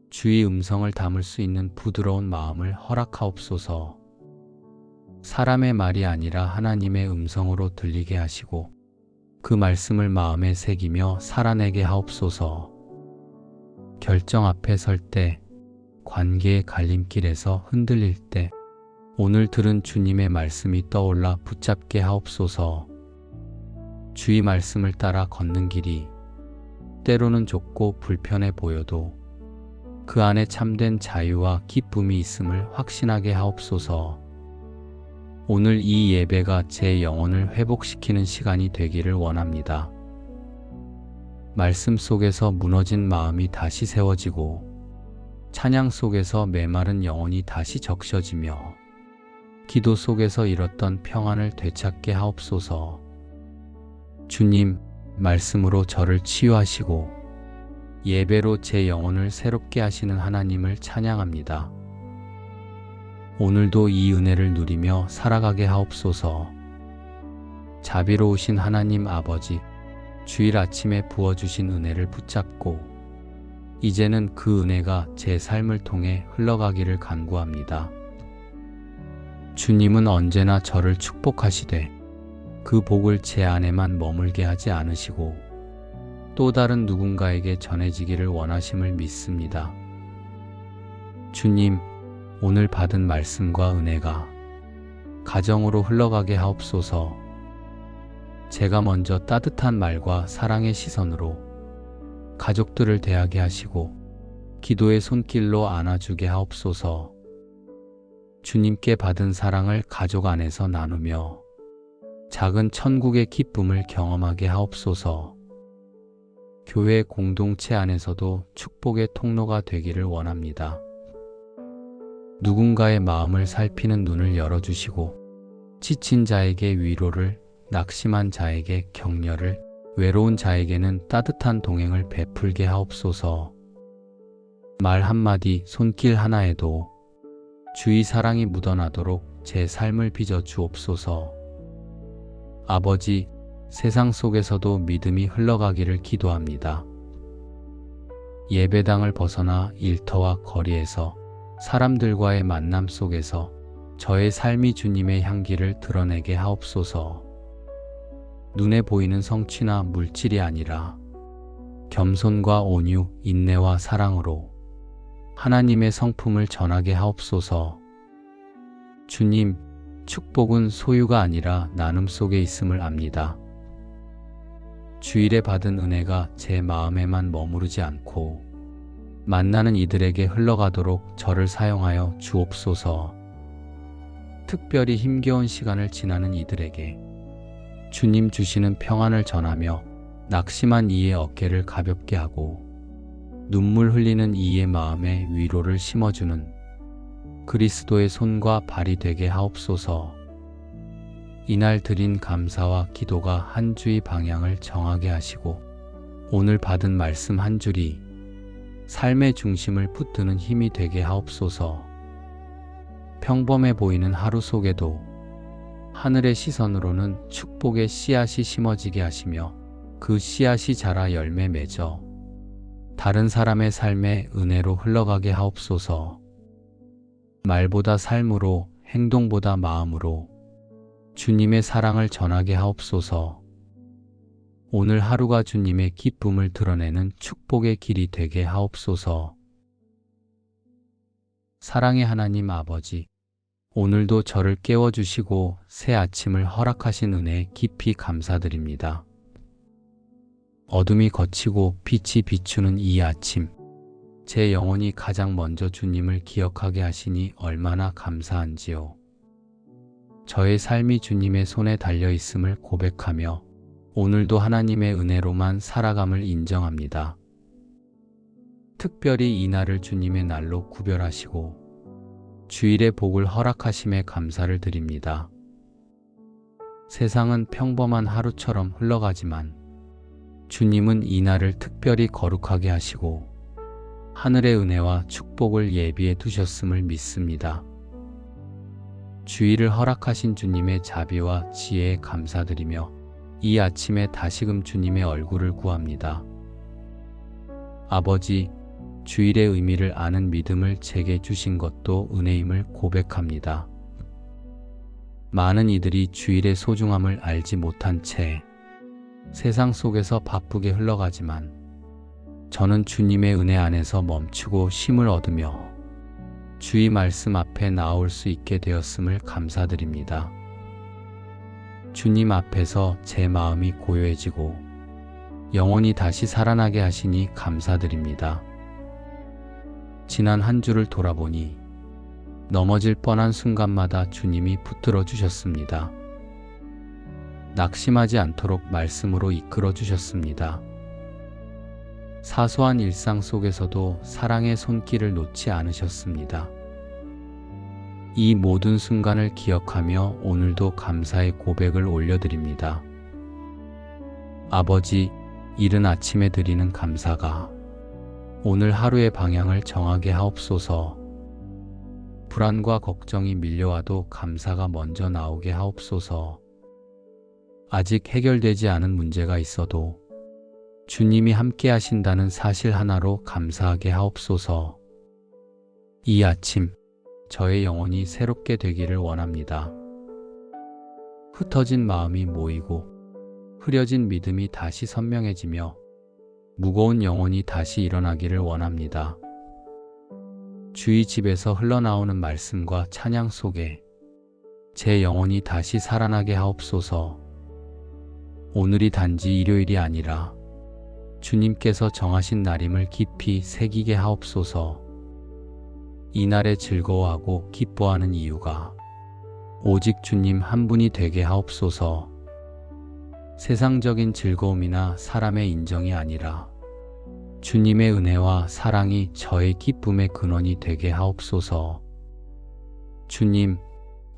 주의 음성을 담을 수 있는 부드러운 마음을 허락하옵소서. 사람의 말이 아니라 하나님의 음성으로 들리게 하시고 그 말씀을 마음에 새기며 살아내게 하옵소서. 결정 앞에 설 때, 관계의 갈림길에서 흔들릴 때 오늘 들은 주님의 말씀이 떠올라 붙잡게 하옵소서. 주의 말씀을 따라 걷는 길이 때로는 좁고 불편해 보여도 그 안에 참된 자유와 기쁨이 있음을 확신하게 하옵소서. 오늘 이 예배가 제 영혼을 회복시키는 시간이 되기를 원합니다. 말씀 속에서 무너진 마음이 다시 세워지고 찬양 속에서 메마른 영혼이 다시 적셔지며 기도 속에서 잃었던 평안을 되찾게 하옵소서. 주님, 말씀으로 저를 치유하시고 예배로 제 영혼을 새롭게 하시는 하나님을 찬양합니다. 오늘도 이 은혜를 누리며 살아가게 하옵소서. 자비로우신 하나님 아버지, 주일 아침에 부어주신 은혜를 붙잡고 이제는 그 은혜가 제 삶을 통해 흘러가기를 간구합니다. 주님은 언제나 저를 축복하시되 그 복을 제 안에만 머물게 하지 않으시고 또 다른 누군가에게 전해지기를 원하심을 믿습니다. 주님, 오늘 받은 말씀과 은혜가 가정으로 흘러가게 하옵소서. 제가 먼저 따뜻한 말과 사랑의 시선으로 가족들을 대하게 하시고 기도의 손길로 안아주게 하옵소서. 주님께 받은 사랑을 가족 안에서 나누며 작은 천국의 기쁨을 경험하게 하옵소서. 교회 공동체 안에서도 축복의 통로가 되기를 원합니다. 누군가의 마음을 살피는 눈을 열어주시고 지친 자에게 위로를, 낙심한 자에게 격려를, 외로운 자에게는 따뜻한 동행을 베풀게 하옵소서. 말 한마디, 손길 하나에도 주의 사랑이 묻어나도록 제 삶을 빚어 주옵소서. 아버지, 세상 속에서도 믿음이 흘러가기를 기도합니다. 예배당을 벗어나 일터와 거리에서 사람들과의 만남 속에서 저의 삶이 주님의 향기를 드러내게 하옵소서. 눈에 보이는 성취나 물질이 아니라 겸손과 온유, 인내와 사랑으로 하나님의 성품을 전하게 하옵소서. 주님, 축복은 소유가 아니라 나눔 속에 있음을 압니다. 주일에 받은 은혜가 제 마음에만 머무르지 않고 만나는 이들에게 흘러가도록 저를 사용하여 주옵소서. 특별히 힘겨운 시간을 지나는 이들에게 주님 주시는 평안을 전하며 낙심한 이의 어깨를 가볍게 하고 눈물 흘리는 이의 마음에 위로를 심어주는 그리스도의 손과 발이 되게 하옵소서. 이날 드린 감사와 기도가 한 주의 방향을 정하게 하시고 오늘 받은 말씀 한 줄이 삶의 중심을 붙드는 힘이 되게 하옵소서. 평범해 보이는 하루 속에도 하늘의 시선으로는 축복의 씨앗이 심어지게 하시며 그 씨앗이 자라 열매 맺어 다른 사람의 삶에 은혜로 흘러가게 하옵소서. 말보다 삶으로, 행동보다 마음으로 주님의 사랑을 전하게 하옵소서. 오늘 하루가 주님의 기쁨을 드러내는 축복의 길이 되게 하옵소서. 사랑의 하나님 아버지, 오늘도 저를 깨워주시고 새 아침을 허락하신 은혜에 깊이 감사드립니다. 어둠이 걷히고 빛이 비추는 이 아침, 제 영혼이 가장 먼저 주님을 기억하게 하시니 얼마나 감사한지요. 저의 삶이 주님의 손에 달려 있음을 고백하며 오늘도 하나님의 은혜로만 살아감을 인정합니다. 특별히 이 날을 주님의 날로 구별하시고 주일의 복을 허락하심에 감사를 드립니다. 세상은 평범한 하루처럼 흘러가지만 주님은 이 날을 특별히 거룩하게 하시고 하늘의 은혜와 축복을 예비해 두셨음을 믿습니다. 주일을 허락하신 주님의 자비와 지혜에 감사드리며 이 아침에 다시금 주님의 얼굴을 구합니다. 아버지, 주일의 의미를 아는 믿음을 제게 주신 것도 은혜임을 고백합니다. 많은 이들이 주일의 소중함을 알지 못한 채 세상 속에서 바쁘게 흘러가지만 저는 주님의 은혜 안에서 멈추고 쉼을 얻으며 주의 말씀 앞에 나올 수 있게 되었음을 감사드립니다. 주님 앞에서 제 마음이 고요해지고 영원히 다시 살아나게 하시니 감사드립니다. 지난 한 주를 돌아보니 넘어질 뻔한 순간마다 주님이 붙들어 주셨습니다. 낙심하지 않도록 말씀으로 이끌어 주셨습니다. 사소한 일상 속에서도 사랑의 손길을 놓지 않으셨습니다. 이 모든 순간을 기억하며 오늘도 감사의 고백을 올려드립니다. 아버지, 이른 아침에 드리는 감사가 오늘 하루의 방향을 정하게 하옵소서. 불안과 걱정이 밀려와도 감사가 먼저 나오게 하옵소서. 아직 해결되지 않은 문제가 있어도 주님이 함께 하신다는 사실 하나로 감사하게 하옵소서. 이 아침 저의 영혼이 새롭게 되기를 원합니다. 흩어진 마음이 모이고 흐려진 믿음이 다시 선명해지며 무거운 영혼이 다시 일어나기를 원합니다. 주의 집에서 흘러나오는 말씀과 찬양 속에 제 영혼이 다시 살아나게 하옵소서. 오늘이 단지 일요일이 아니라 주님께서 정하신 날임을 깊이 새기게 하옵소서. 이날에 즐거워하고 기뻐하는 이유가 오직 주님 한 분이 되게 하옵소서. 세상적인 즐거움이나 사람의 인정이 아니라 주님의 은혜와 사랑이 저의 기쁨의 근원이 되게 하옵소서. 주님,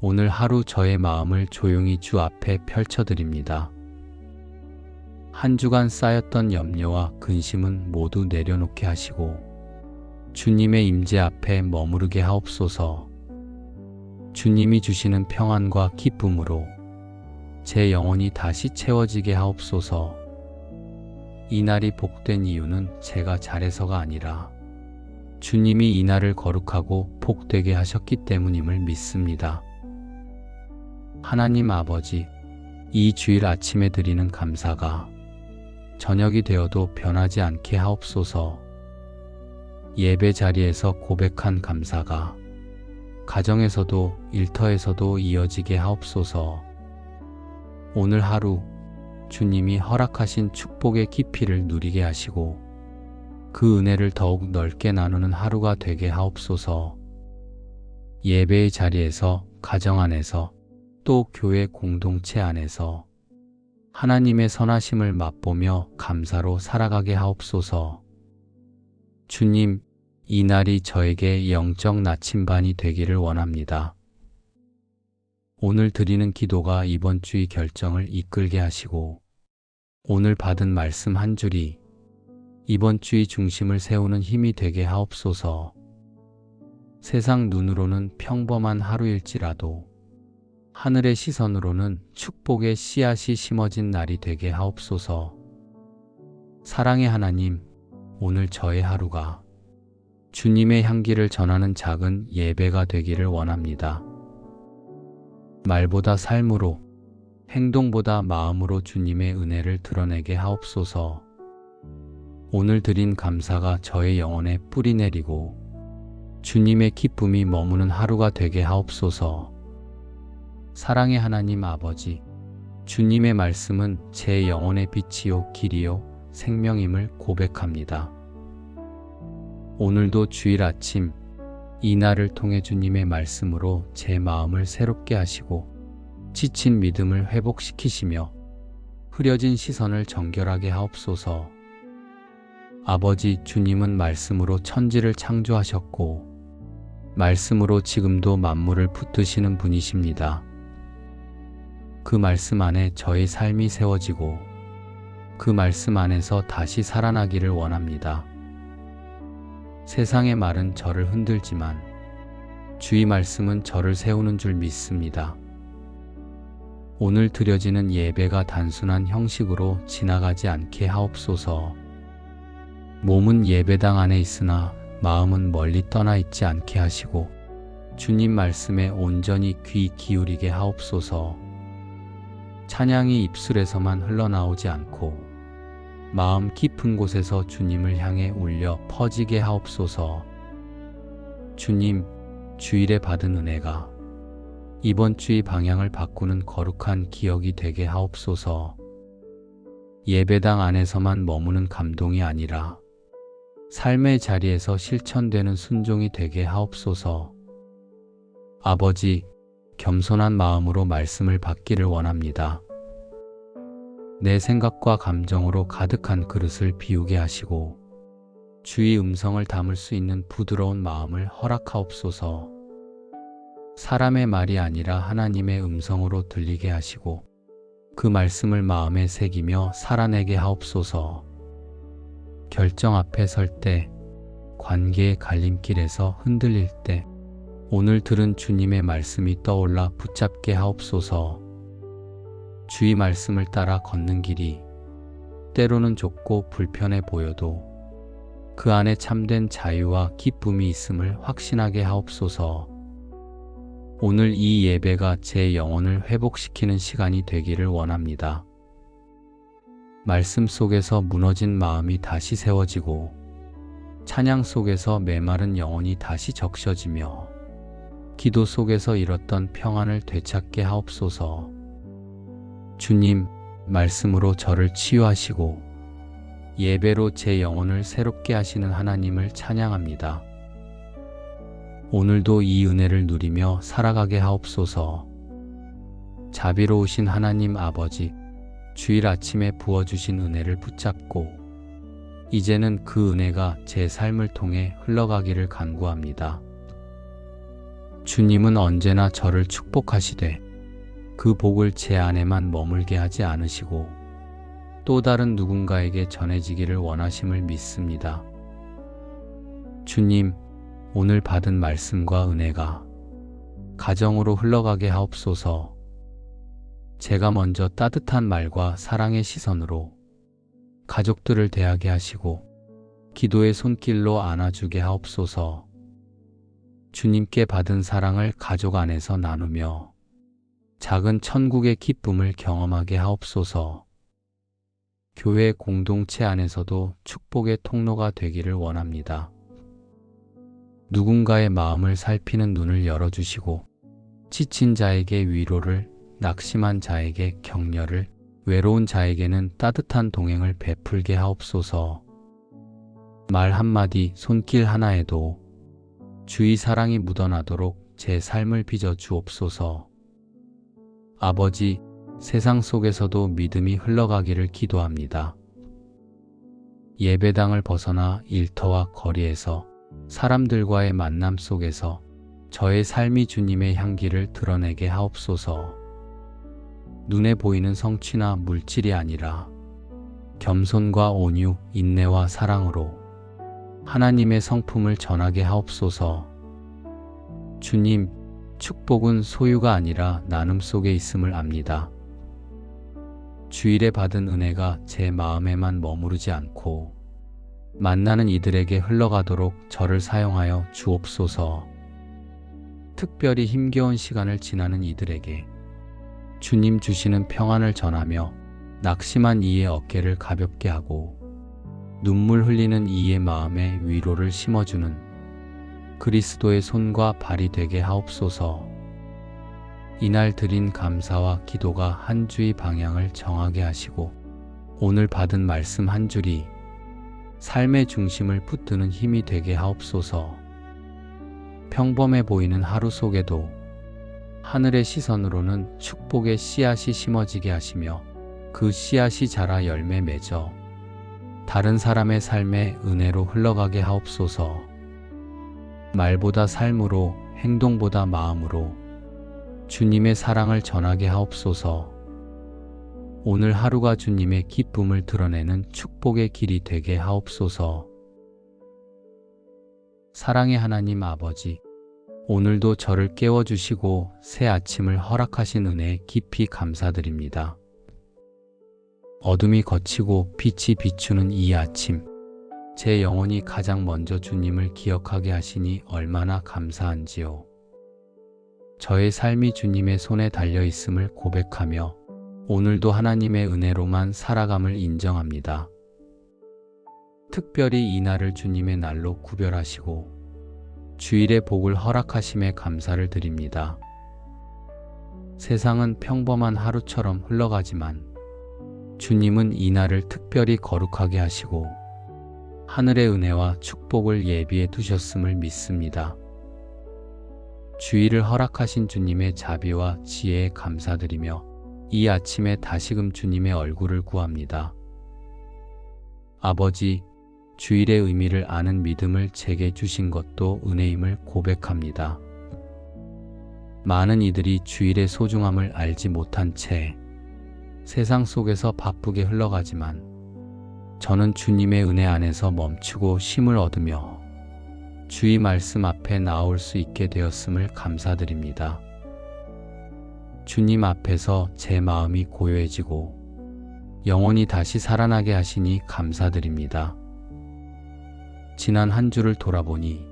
오늘 하루 저의 마음을 조용히 주 앞에 펼쳐드립니다. 한 주간 쌓였던 염려와 근심은 모두 내려놓게 하시고 주님의 임재 앞에 머무르게 하옵소서. 주님이 주시는 평안과 기쁨으로 제 영혼이 다시 채워지게 하옵소서. 이날이 복된 이유는 제가 잘해서가 아니라 주님이 이날을 거룩하고 복되게 하셨기 때문임을 믿습니다. 하나님 아버지, 이 주일 아침에 드리는 감사가 저녁이 되어도 변하지 않게 하옵소서. 예배 자리에서 고백한 감사가 가정에서도 일터에서도 이어지게 하옵소서. 오늘 하루 주님이 허락하신 축복의 깊이를 누리게 하시고 그 은혜를 더욱 넓게 나누는 하루가 되게 하옵소서. 예배의 자리에서, 가정 안에서, 또 교회 공동체 안에서 하나님의 선하심을 맛보며 감사로 살아가게 하옵소서. 주님, 이 날이 저에게 영적 나침반이 되기를 원합니다. 오늘 드리는 기도가 이번 주의 결정을 이끌게 하시고 오늘 받은 말씀 한 줄이 이번 주의 중심을 세우는 힘이 되게 하옵소서. 세상 눈으로는 평범한 하루일지라도 하늘의 시선으로는 축복의 씨앗이 심어진 날이 되게 하옵소서. 사랑의 하나님, 오늘 저의 하루가 주님의 향기를 전하는 작은 예배가 되기를 원합니다. 말보다 삶으로, 행동보다 마음으로 주님의 은혜를 드러내게 하옵소서. 오늘 드린 감사가 저의 영혼에 뿌리 내리고 주님의 기쁨이 머무는 하루가 되게 하옵소서. 사랑의 하나님 아버지, 주님의 말씀은 제 영혼의 빛이요 길이요 생명임을 고백합니다. 오늘도 주일 아침 이 날을 통해 주님의 말씀으로 제 마음을 새롭게 하시고 지친 믿음을 회복시키시며 흐려진 시선을 정결하게 하옵소서. 아버지, 주님은 말씀으로 천지를 창조하셨고 말씀으로 지금도 만물을 붙드시는 분이십니다. 그 말씀 안에 저의 삶이 세워지고 그 말씀 안에서 다시 살아나기를 원합니다. 세상의 말은 저를 흔들지만 주의 말씀은 저를 세우는 줄 믿습니다. 오늘 드려지는 예배가 단순한 형식으로 지나가지 않게 하옵소서. 몸은 예배당 안에 있으나 마음은 멀리 떠나 있지 않게 하시고 주님 말씀에 온전히 귀 기울이게 하옵소서. 찬양이 입술에서만 흘러나오지 않고 마음 깊은 곳에서 주님을 향해 울려 퍼지게 하옵소서. 주님, 주일에 받은 은혜가 이번 주의 방향을 바꾸는 거룩한 기억이 되게 하옵소서. 예배당 안에서만 머무는 감동이 아니라 삶의 자리에서 실천되는 순종이 되게 하옵소서. 아버지, 겸손한 마음으로 말씀을 받기를 원합니다. 내 생각과 감정으로 가득한 그릇을 비우게 하시고 주의 음성을 담을 수 있는 부드러운 마음을 허락하옵소서. 사람의 말이 아니라 하나님의 음성으로 들리게 하시고 그 말씀을 마음에 새기며 살아내게 하옵소서. 결정 앞에 설 때 관계의 갈림길에서 흔들릴 때 오늘 들은 주님의 말씀이 떠올라 붙잡게 하옵소서. 주의 말씀을 따라 걷는 길이 때로는 좁고 불편해 보여도 그 안에 참된 자유와 기쁨이 있음을 확신하게 하옵소서. 오늘 이 예배가 제 영혼을 회복시키는 시간이 되기를 원합니다. 말씀 속에서 무너진 마음이 다시 세워지고 찬양 속에서 메마른 영혼이 다시 적셔지며 기도 속에서 잃었던 평안을 되찾게 하옵소서. 주님, 말씀으로 저를 치유하시고 예배로 제 영혼을 새롭게 하시는 하나님을 찬양합니다. 오늘도 이 은혜를 누리며 살아가게 하옵소서. 자비로우신 하나님 아버지, 주일 아침에 부어주신 은혜를 붙잡고 이제는 그 은혜가 제 삶을 통해 흘러가기를 간구합니다. 주님은 언제나 저를 축복하시되 그 복을 제 안에만 머물게 하지 않으시고 또 다른 누군가에게 전해지기를 원하심을 믿습니다. 주님, 오늘 받은 말씀과 은혜가 가정으로 흘러가게 하옵소서. 제가 먼저 따뜻한 말과 사랑의 시선으로 가족들을 대하게 하시고 기도의 손길로 안아주게 하옵소서. 주님께 받은 사랑을 가족 안에서 나누며 작은 천국의 기쁨을 경험하게 하옵소서. 교회 공동체 안에서도 축복의 통로가 되기를 원합니다. 누군가의 마음을 살피는 눈을 열어주시고 지친 자에게 위로를, 낙심한 자에게 격려를, 외로운 자에게는 따뜻한 동행을 베풀게 하옵소서. 말 한마디, 손길 하나에도 주의 사랑이 묻어나도록 제 삶을 빚어 주옵소서. 아버지, 세상 속에서도 믿음이 흘러가기를 기도합니다. 예배당을 벗어나 일터와 거리에서 사람들과의 만남 속에서 저의 삶이 주님의 향기를 드러내게 하옵소서. 눈에 보이는 성취나 물질이 아니라 겸손과 온유, 인내와 사랑으로 하나님의 성품을 전하게 하옵소서. 주님, 축복은 소유가 아니라 나눔 속에 있음을 압니다. 주일에 받은 은혜가 제 마음에만 머무르지 않고 만나는 이들에게 흘러가도록 저를 사용하여 주옵소서. 특별히 힘겨운 시간을 지나는 이들에게 주님 주시는 평안을 전하며 낙심한 이의 어깨를 가볍게 하고 눈물 흘리는 이의 마음에 위로를 심어주는 그리스도의 손과 발이 되게 하옵소서. 이날 드린 감사와 기도가 한 주의 방향을 정하게 하시고 오늘 받은 말씀 한 줄이 삶의 중심을 붙드는 힘이 되게 하옵소서. 평범해 보이는 하루 속에도 하늘의 시선으로는 축복의 씨앗이 심어지게 하시며 그 씨앗이 자라 열매 맺어 다른 사람의 삶에 은혜로 흘러가게 하옵소서. 말보다 삶으로, 행동보다 마음으로 주님의 사랑을 전하게 하옵소서. 오늘 하루가 주님의 기쁨을 드러내는 축복의 길이 되게 하옵소서. 사랑의 하나님 아버지, 오늘도 저를 깨워주시고 새 아침을 허락하신 은혜에 깊이 감사드립니다. 어둠이 걷히고 빛이 비추는 이 아침, 제 영혼이 가장 먼저 주님을 기억하게 하시니 얼마나 감사한지요. 저의 삶이 주님의 손에 달려 있음을 고백하며 오늘도 하나님의 은혜로만 살아감을 인정합니다. 특별히 이 날을 주님의 날로 구별하시고 주일의 복을 허락하심에 감사를 드립니다. 세상은 평범한 하루처럼 흘러가지만 주님은 이 날을 특별히 거룩하게 하시고 하늘의 은혜와 축복을 예비해 두셨음을 믿습니다. 주일을 허락하신 주님의 자비와 지혜에 감사드리며 이 아침에 다시금 주님의 얼굴을 구합니다. 아버지, 주일의 의미를 아는 믿음을 제게 주신 것도 은혜임을 고백합니다. 많은 이들이 주일의 소중함을 알지 못한 채 세상 속에서 바쁘게 흘러가지만 저는 주님의 은혜 안에서 멈추고 쉼을 얻으며 주의 말씀 앞에 나올 수 있게 되었음을 감사드립니다. 주님 앞에서 제 마음이 고요해지고 영혼이 다시 살아나게 하시니 감사드립니다. 지난 한 주를 돌아보니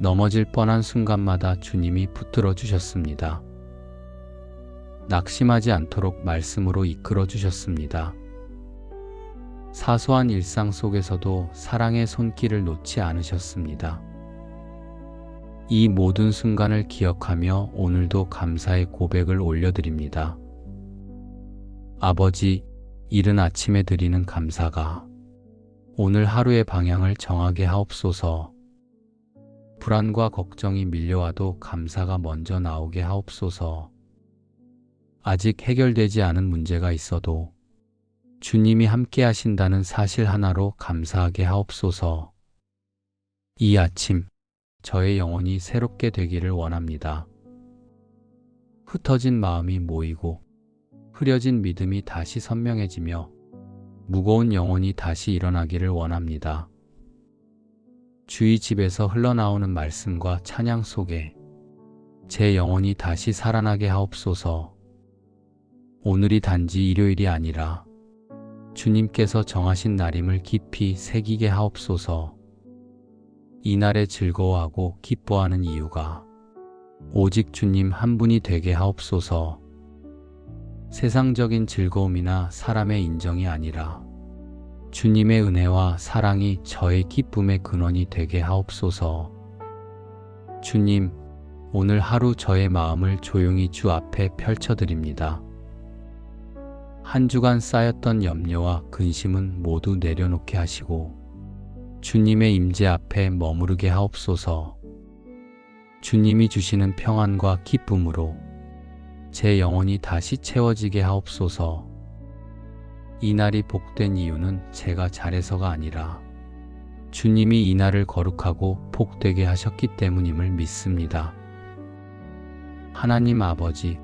넘어질 뻔한 순간마다 주님이 붙들어 주셨습니다. 낙심하지 않도록 말씀으로 이끌어 주셨습니다. 사소한 일상 속에서도 사랑의 손길을 놓지 않으셨습니다. 이 모든 순간을 기억하며 오늘도 감사의 고백을 올려드립니다. 아버지, 이른 아침에 드리는 감사가 오늘 하루의 방향을 정하게 하옵소서. 불안과 걱정이 밀려와도 감사가 먼저 나오게 하옵소서. 아직 해결되지 않은 문제가 있어도 주님이 함께 하신다는 사실 하나로 감사하게 하옵소서. 이 아침 저의 영혼이 새롭게 되기를 원합니다. 흩어진 마음이 모이고 흐려진 믿음이 다시 선명해지며 무거운 영혼이 다시 일어나기를 원합니다. 주의 집에서 흘러나오는 말씀과 찬양 속에 제 영혼이 다시 살아나게 하옵소서. 오늘이 단지 일요일이 아니라 주님께서 정하신 날임을 깊이 새기게 하옵소서. 이날에 즐거워하고 기뻐하는 이유가 오직 주님 한 분이 되게 하옵소서. 세상적인 즐거움이나 사람의 인정이 아니라 주님의 은혜와 사랑이 저의 기쁨의 근원이 되게 하옵소서. 주님, 오늘 하루 저의 마음을 조용히 주 앞에 펼쳐드립니다. 한 주간 쌓였던 염려와 근심은 모두 내려놓게 하시고 주님의 임재 앞에 머무르게 하옵소서. 주님이 주시는 평안과 기쁨으로 제 영혼이 다시 채워지게 하옵소서. 이날이 복된 이유는 제가 잘해서가 아니라 주님이 이날을 거룩하고 복되게 하셨기 때문임을 믿습니다. 하나님 아버지,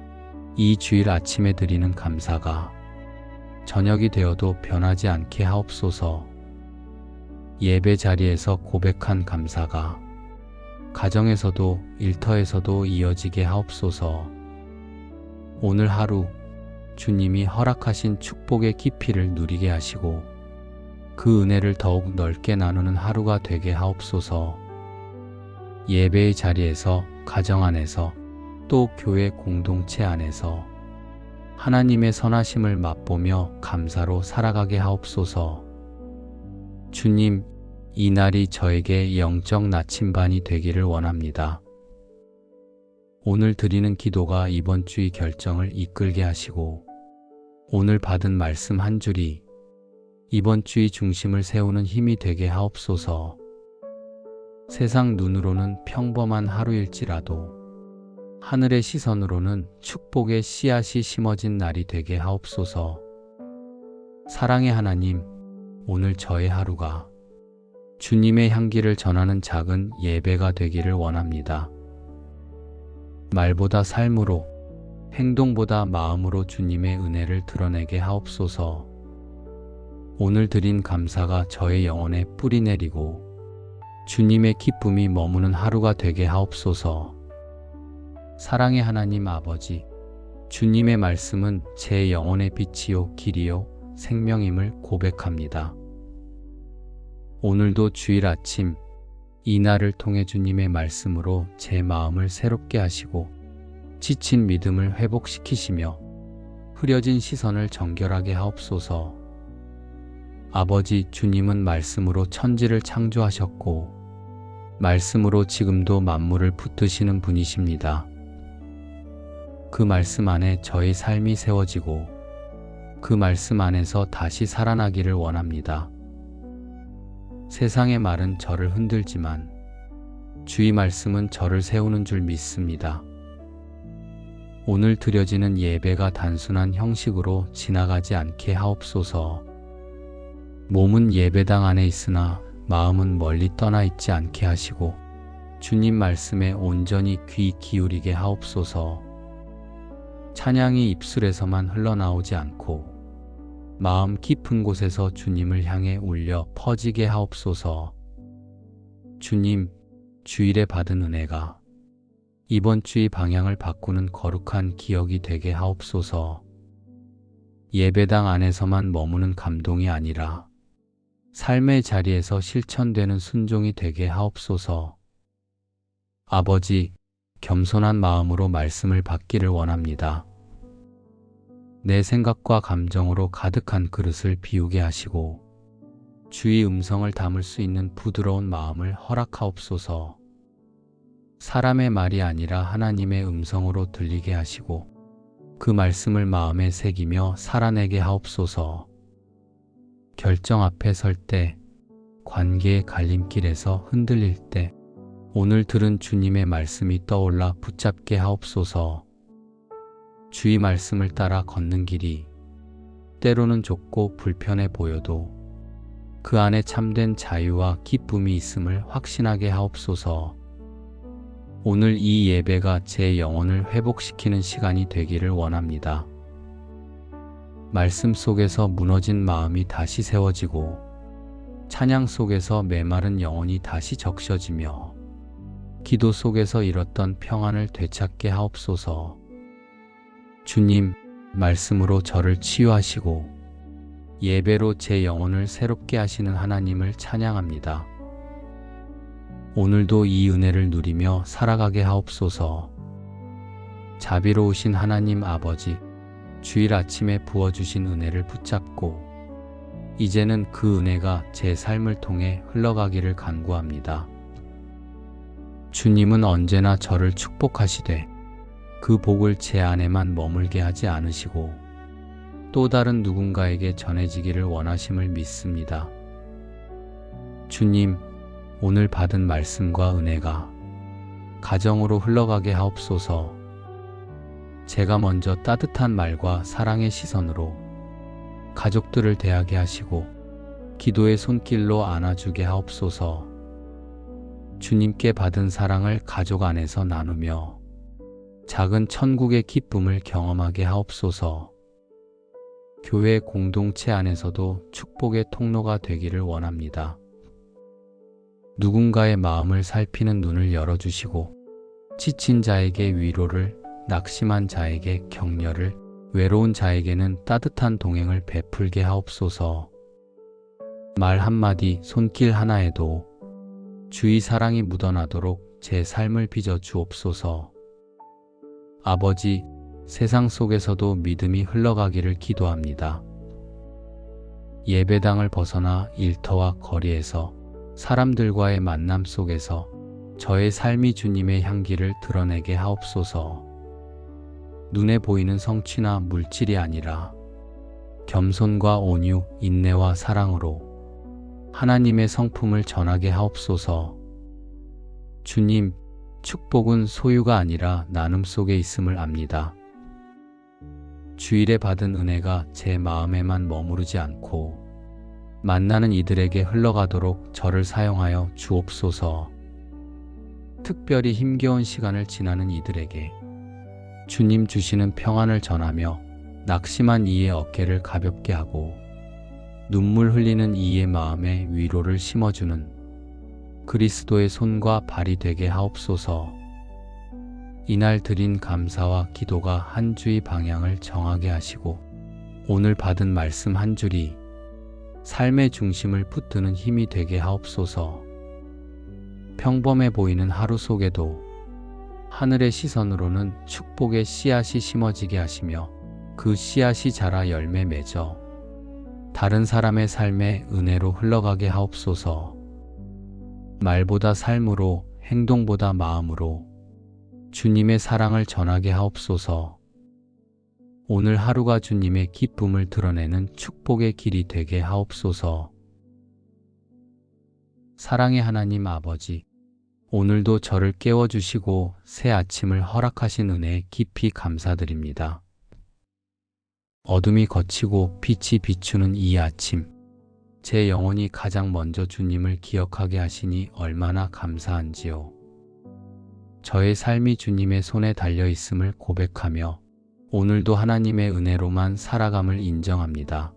이 주일 아침에 드리는 감사가 저녁이 되어도 변하지 않게 하옵소서. 예배 자리에서 고백한 감사가 가정에서도 일터에서도 이어지게 하옵소서. 오늘 하루 주님이 허락하신 축복의 깊이를 누리게 하시고 그 은혜를 더욱 넓게 나누는 하루가 되게 하옵소서. 예배의 자리에서, 가정 안에서, 또 교회 공동체 안에서 하나님의 선하심을 맛보며 감사로 살아가게 하옵소서. 주님, 이 날이 저에게 영적 나침반이 되기를 원합니다. 오늘 드리는 기도가 이번 주의 결정을 이끌게 하시고 오늘 받은 말씀 한 줄이 이번 주의 중심을 세우는 힘이 되게 하옵소서. 세상 눈으로는 평범한 하루일지라도 하늘의 시선으로는 축복의 씨앗이 심어진 날이 되게 하옵소서. 사랑의 하나님, 오늘 저의 하루가 주님의 향기를 전하는 작은 예배가 되기를 원합니다. 말보다 삶으로, 행동보다 마음으로 주님의 은혜를 드러내게 하옵소서. 오늘 드린 감사가 저의 영혼에 뿌리 내리고 주님의 기쁨이 머무는 하루가 되게 하옵소서. 사랑의 하나님 아버지, 주님의 말씀은 제 영혼의 빛이요 길이요 생명임을 고백합니다. 오늘도 주일 아침 이 날을 통해 주님의 말씀으로 제 마음을 새롭게 하시고 지친 믿음을 회복시키시며 흐려진 시선을 정결하게 하옵소서. 아버지, 주님은 말씀으로 천지를 창조하셨고 말씀으로 지금도 만물을 붙드시는 분이십니다. 그 말씀 안에 저의 삶이 세워지고 그 말씀 안에서 다시 살아나기를 원합니다. 세상의 말은 저를 흔들지만 주의 말씀은 저를 세우는 줄 믿습니다. 오늘 드려지는 예배가 단순한 형식으로 지나가지 않게 하옵소서. 몸은 예배당 안에 있으나 마음은 멀리 떠나 있지 않게 하시고 주님 말씀에 온전히 귀 기울이게 하옵소서. 찬양이 입술에서만 흘러나오지 않고 마음 깊은 곳에서 주님을 향해 울려 퍼지게 하옵소서. 주님, 주일에 받은 은혜가 이번 주의 방향을 바꾸는 거룩한 기억이 되게 하옵소서. 예배당 안에서만 머무는 감동이 아니라 삶의 자리에서 실천되는 순종이 되게 하옵소서. 아버지, 겸손한 마음으로 말씀을 받기를 원합니다. 내 생각과 감정으로 가득한 그릇을 비우게 하시고 주의 음성을 담을 수 있는 부드러운 마음을 허락하옵소서. 사람의 말이 아니라 하나님의 음성으로 들리게 하시고 그 말씀을 마음에 새기며 살아내게 하옵소서. 결정 앞에 설 때, 관계의 갈림길에서 흔들릴 때 오늘 들은 주님의 말씀이 떠올라 붙잡게 하옵소서. 주의 말씀을 따라 걷는 길이 때로는 좁고 불편해 보여도 그 안에 참된 자유와 기쁨이 있음을 확신하게 하옵소서. 오늘 이 예배가 제 영혼을 회복시키는 시간이 되기를 원합니다. 말씀 속에서 무너진 마음이 다시 세워지고 찬양 속에서 메마른 영혼이 다시 적셔지며 기도 속에서 잃었던 평안을 되찾게 하옵소서. 주님, 말씀으로 저를 치유하시고 예배로 제 영혼을 새롭게 하시는 하나님을 찬양합니다. 오늘도 이 은혜를 누리며 살아가게 하옵소서. 자비로우신 하나님 아버지, 주일 아침에 부어주신 은혜를 붙잡고 이제는 그 은혜가 제 삶을 통해 흘러가기를 간구합니다. 주님은 언제나 저를 축복하시되 그 복을 제 안에만 머물게 하지 않으시고 또 다른 누군가에게 전해지기를 원하심을 믿습니다. 주님, 오늘 받은 말씀과 은혜가 가정으로 흘러가게 하옵소서. 제가 먼저 따뜻한 말과 사랑의 시선으로 가족들을 대하게 하시고 기도의 손길로 안아주게 하옵소서. 주님께 받은 사랑을 가족 안에서 나누며 작은 천국의 기쁨을 경험하게 하옵소서. 교회 공동체 안에서도 축복의 통로가 되기를 원합니다. 누군가의 마음을 살피는 눈을 열어주시고 지친 자에게 위로를, 낙심한 자에게 격려를, 외로운 자에게는 따뜻한 동행을 베풀게 하옵소서. 말 한마디, 손길 하나에도 주의 사랑이 묻어나도록 제 삶을 빚어 주옵소서. 아버지, 세상 속에서도 믿음이 흘러가기를 기도합니다. 예배당을 벗어나 일터와 거리에서 사람들과의 만남 속에서 저의 삶이 주님의 향기를 드러내게 하옵소서. 눈에 보이는 성취나 물질이 아니라 겸손과 온유, 인내와 사랑으로 하나님의 성품을 전하게 하옵소서. 주님, 축복은 소유가 아니라 나눔 속에 있음을 압니다. 주일에 받은 은혜가 제 마음에만 머무르지 않고 만나는 이들에게 흘러가도록 저를 사용하여 주옵소서. 특별히 힘겨운 시간을 지나는 이들에게 주님 주시는 평안을 전하며 낙심한 이의 어깨를 가볍게 하고 눈물 흘리는 이의 마음에 위로를 심어주는 그리스도의 손과 발이 되게 하옵소서. 이날 드린 감사와 기도가 한 주의 방향을 정하게 하시고 오늘 받은 말씀 한 줄이 삶의 중심을 붙드는 힘이 되게 하옵소서. 평범해 보이는 하루 속에도 하늘의 시선으로는 축복의 씨앗이 심어지게 하시며 그 씨앗이 자라 열매 맺어 다른 사람의 삶에 은혜로 흘러가게 하옵소서. 말보다 삶으로, 행동보다 마음으로 주님의 사랑을 전하게 하옵소서. 오늘 하루가 주님의 기쁨을 드러내는 축복의 길이 되게 하옵소서. 사랑의 하나님 아버지, 오늘도 저를 깨워주시고 새 아침을 허락하신 은혜에 깊이 감사드립니다. 어둠이 걷히고 빛이 비추는 이 아침, 제 영혼이 가장 먼저 주님을 기억하게 하시니 얼마나 감사한지요. 저의 삶이 주님의 손에 달려있음을 고백하며 오늘도 하나님의 은혜로만 살아감을 인정합니다.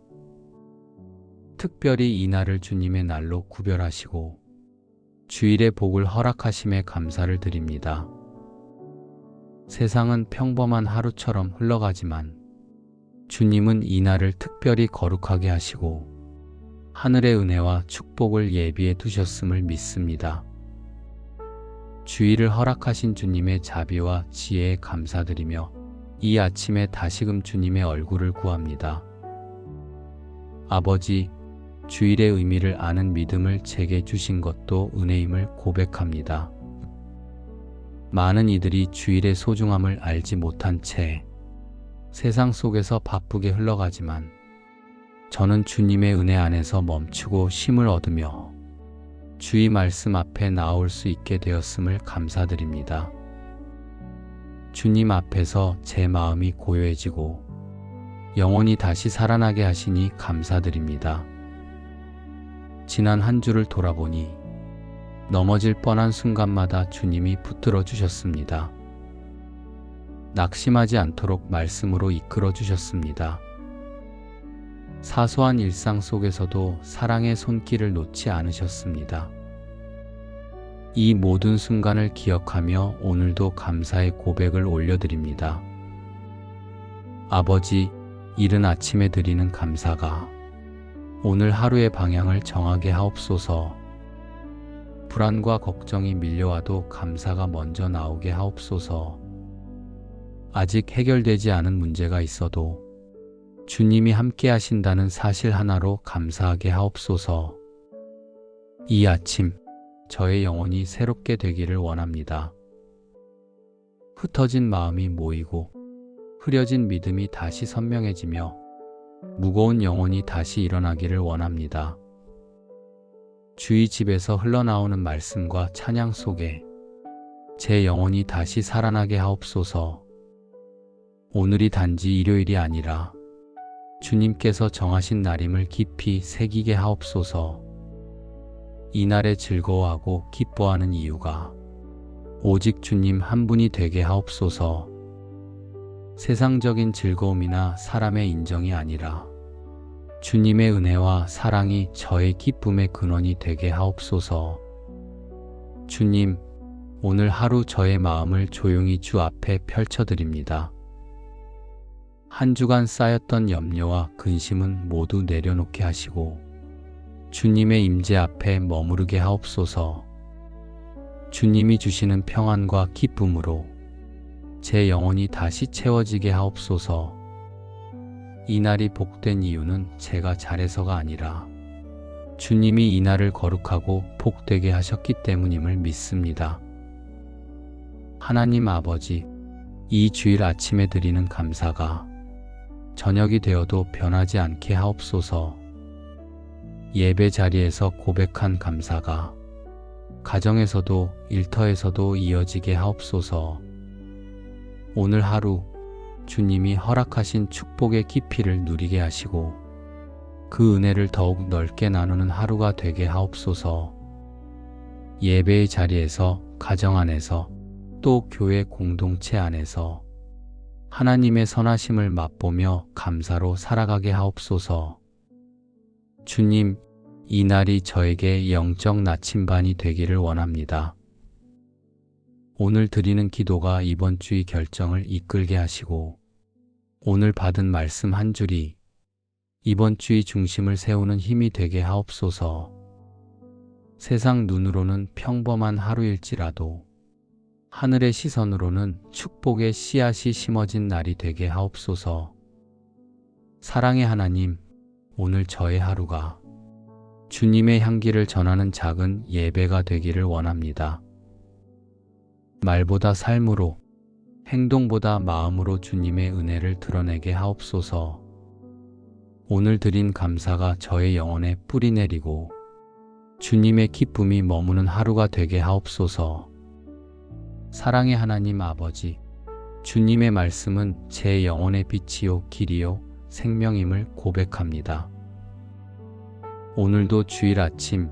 특별히 이 날을 주님의 날로 구별하시고 주일의 복을 허락하심에 감사를 드립니다. 세상은 평범한 하루처럼 흘러가지만 주님은 이날을 특별히 거룩하게 하시고 하늘의 은혜와 축복을 예비해 두셨음을 믿습니다. 주일을 허락하신 주님의 자비와 지혜에 감사드리며 이 아침에 다시금 주님의 얼굴을 구합니다. 아버지, 주일의 의미를 아는 믿음을 제게 주신 것도 은혜임을 고백합니다. 많은 이들이 주일의 소중함을 알지 못한 채 세상 속에서 바쁘게 흘러가지만 저는 주님의 은혜 안에서 멈추고 쉼을 얻으며 주의 말씀 앞에 나올 수 있게 되었음을 감사드립니다. 주님 앞에서 제 마음이 고요해지고 영혼이 다시 살아나게 하시니 감사드립니다. 지난 한 주를 돌아보니 넘어질 뻔한 순간마다 주님이 붙들어 주셨습니다. 낙심하지 않도록 말씀으로 이끌어 주셨습니다. 사소한 일상 속에서도 사랑의 손길을 놓지 않으셨습니다. 이 모든 순간을 기억하며 오늘도 감사의 고백을 올려드립니다. 아버지, 이른 아침에 드리는 감사가 오늘 하루의 방향을 정하게 하옵소서. 불안과 걱정이 밀려와도 감사가 먼저 나오게 하옵소서. 아직 해결되지 않은 문제가 있어도 주님이 함께 하신다는 사실 하나로 감사하게 하옵소서. 이 아침 저의 영혼이 새롭게 되기를 원합니다. 흩어진 마음이 모이고 흐려진 믿음이 다시 선명해지며 무거운 영혼이 다시 일어나기를 원합니다. 주의 집에서 흘러나오는 말씀과 찬양 속에 제 영혼이 다시 살아나게 하옵소서. 오늘이 단지 일요일이 아니라 주님께서 정하신 날임을 깊이 새기게 하옵소서. 이날에 즐거워하고 기뻐하는 이유가 오직 주님 한 분이 되게 하옵소서. 세상적인 즐거움이나 사람의 인정이 아니라 주님의 은혜와 사랑이 저의 기쁨의 근원이 되게 하옵소서. 주님, 오늘 하루 저의 마음을 조용히 주 앞에 펼쳐드립니다. 한 주간 쌓였던 염려와 근심은 모두 내려놓게 하시고 주님의 임재 앞에 머무르게 하옵소서. 주님이 주시는 평안과 기쁨으로 제 영혼이 다시 채워지게 하옵소서. 이날이 복된 이유는 제가 잘해서가 아니라 주님이 이날을 거룩하고 복되게 하셨기 때문임을 믿습니다. 하나님 아버지, 이 주일 아침에 드리는 감사가 저녁이 되어도 변하지 않게 하옵소서. 예배 자리에서 고백한 감사가 가정에서도 일터에서도 이어지게 하옵소서. 오늘 하루 주님이 허락하신 축복의 깊이를 누리게 하시고 그 은혜를 더욱 넓게 나누는 하루가 되게 하옵소서. 예배의 자리에서, 가정 안에서, 또 교회 공동체 안에서 하나님의 선하심을 맛보며 감사로 살아가게 하옵소서. 주님, 이 날이 저에게 영적 나침반이 되기를 원합니다. 오늘 드리는 기도가 이번 주의 결정을 이끌게 하시고 오늘 받은 말씀 한 줄이 이번 주의 중심을 세우는 힘이 되게 하옵소서. 세상 눈으로는 평범한 하루일지라도 하늘의 시선으로는 축복의 씨앗이 심어진 날이 되게 하옵소서. 사랑의 하나님, 오늘 저의 하루가 주님의 향기를 전하는 작은 예배가 되기를 원합니다. 말보다 삶으로, 행동보다 마음으로 주님의 은혜를 드러내게 하옵소서. 오늘 드린 감사가 저의 영혼에 뿌리 내리고 주님의 기쁨이 머무는 하루가 되게 하옵소서. 사랑의 하나님 아버지, 주님의 말씀은 제 영혼의 빛이요 길이요 생명임을 고백합니다. 오늘도 주일 아침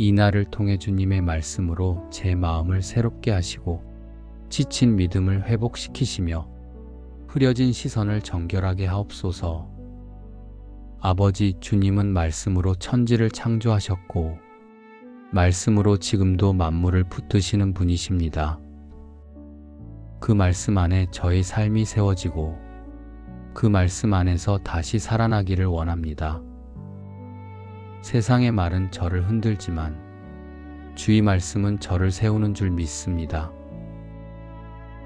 이 날을 통해 주님의 말씀으로 제 마음을 새롭게 하시고 지친 믿음을 회복시키시며 흐려진 시선을 정결하게 하옵소서. 아버지, 주님은 말씀으로 천지를 창조하셨고 말씀으로 지금도 만물을 붙드시는 분이십니다. 그 말씀 안에 저의 삶이 세워지고 그 말씀 안에서 다시 살아나기를 원합니다. 세상의 말은 저를 흔들지만 주의 말씀은 저를 세우는 줄 믿습니다.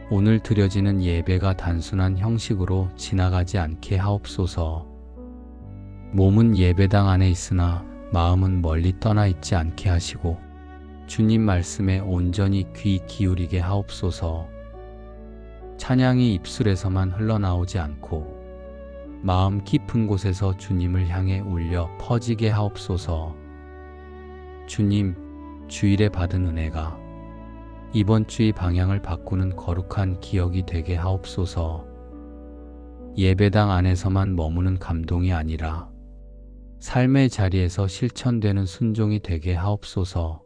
오늘 드려지는 예배가 단순한 형식으로 지나가지 않게 하옵소서. 몸은 예배당 안에 있으나 마음은 멀리 떠나 있지 않게 하시고 주님 말씀에 온전히 귀 기울이게 하옵소서. 찬양이 입술에서만 흘러나오지 않고 마음 깊은 곳에서 주님을 향해 울려 퍼지게 하옵소서. 주님, 주일에 받은 은혜가 이번 주의 방향을 바꾸는 거룩한 기억이 되게 하옵소서. 예배당 안에서만 머무는 감동이 아니라 삶의 자리에서 실천되는 순종이 되게 하옵소서.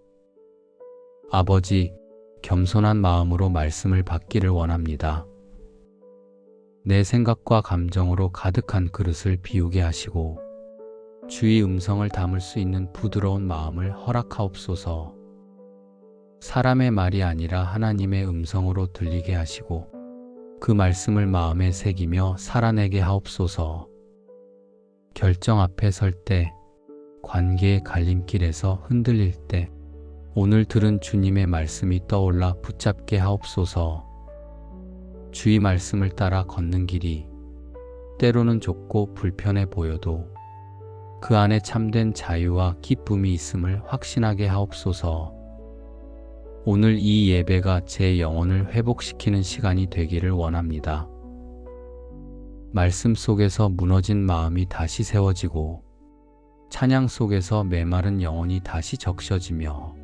아버지, 겸손한 마음으로 말씀을 받기를 원합니다. 내 생각과 감정으로 가득한 그릇을 비우게 하시고 주의 음성을 담을 수 있는 부드러운 마음을 허락하옵소서. 사람의 말이 아니라 하나님의 음성으로 들리게 하시고 그 말씀을 마음에 새기며 살아내게 하옵소서. 결정 앞에 설 때, 관계의 갈림길에서 흔들릴 때 오늘 들은 주님의 말씀이 떠올라 붙잡게 하옵소서. 주의 말씀을 따라 걷는 길이 때로는 좁고 불편해 보여도 그 안에 참된 자유와 기쁨이 있음을 확신하게 하옵소서. 오늘 이 예배가 제 영혼을 회복시키는 시간이 되기를 원합니다. 말씀 속에서 무너진 마음이 다시 세워지고 찬양 속에서 메마른 영혼이 다시 적셔지며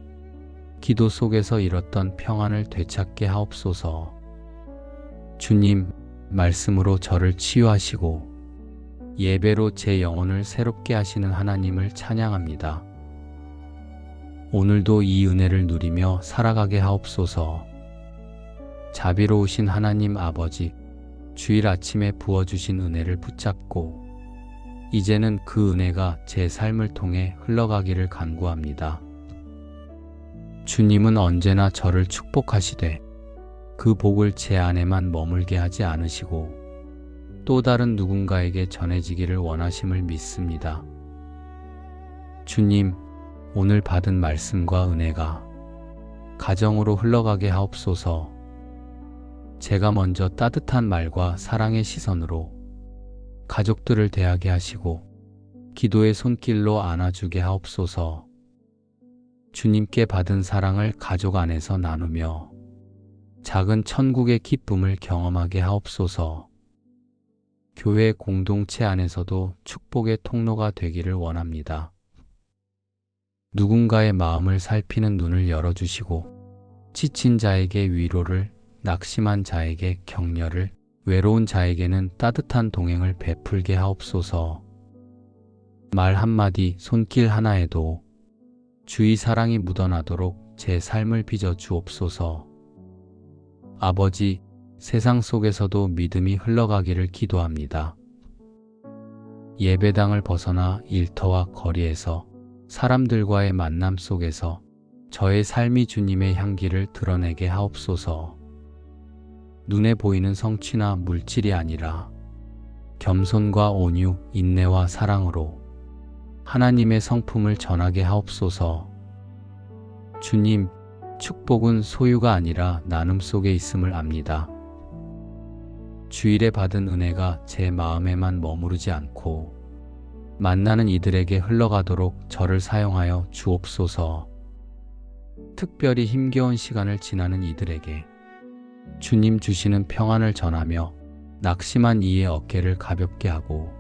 기도 속에서 잃었던 평안을 되찾게 하옵소서. 주님, 말씀으로 저를 치유하시고 예배로 제 영혼을 새롭게 하시는 하나님을 찬양합니다. 오늘도 이 은혜를 누리며 살아가게 하옵소서. 자비로우신 하나님 아버지, 주일 아침에 부어주신 은혜를 붙잡고 이제는 그 은혜가 제 삶을 통해 흘러가기를 간구합니다. 주님은 언제나 저를 축복하시되 그 복을 제 안에만 머물게 하지 않으시고 또 다른 누군가에게 전해지기를 원하심을 믿습니다. 주님, 오늘 받은 말씀과 은혜가 가정으로 흘러가게 하옵소서. 제가 먼저 따뜻한 말과 사랑의 시선으로 가족들을 대하게 하시고 기도의 손길로 안아주게 하옵소서. 주님께 받은 사랑을 가족 안에서 나누며 작은 천국의 기쁨을 경험하게 하옵소서. 교회 공동체 안에서도 축복의 통로가 되기를 원합니다. 누군가의 마음을 살피는 눈을 열어주시고 지친 자에게 위로를, 낙심한 자에게 격려를, 외로운 자에게는 따뜻한 동행을 베풀게 하옵소서. 말 한마디, 손길 하나에도 주의 사랑이 묻어나도록 제 삶을 빚어 주옵소서. 아버지, 세상 속에서도 믿음이 흘러가기를 기도합니다. 예배당을 벗어나 일터와 거리에서 사람들과의 만남 속에서 저의 삶이 주님의 향기를 드러내게 하옵소서. 눈에 보이는 성취나 물질이 아니라 겸손과 온유, 인내와 사랑으로 하나님의 성품을 전하게 하옵소서. 주님, 축복은 소유가 아니라 나눔 속에 있음을 압니다. 주일에 받은 은혜가 제 마음에만 머무르지 않고 만나는 이들에게 흘러가도록 저를 사용하여 주옵소서. 특별히 힘겨운 시간을 지나는 이들에게 주님 주시는 평안을 전하며 낙심한 이의 어깨를 가볍게 하고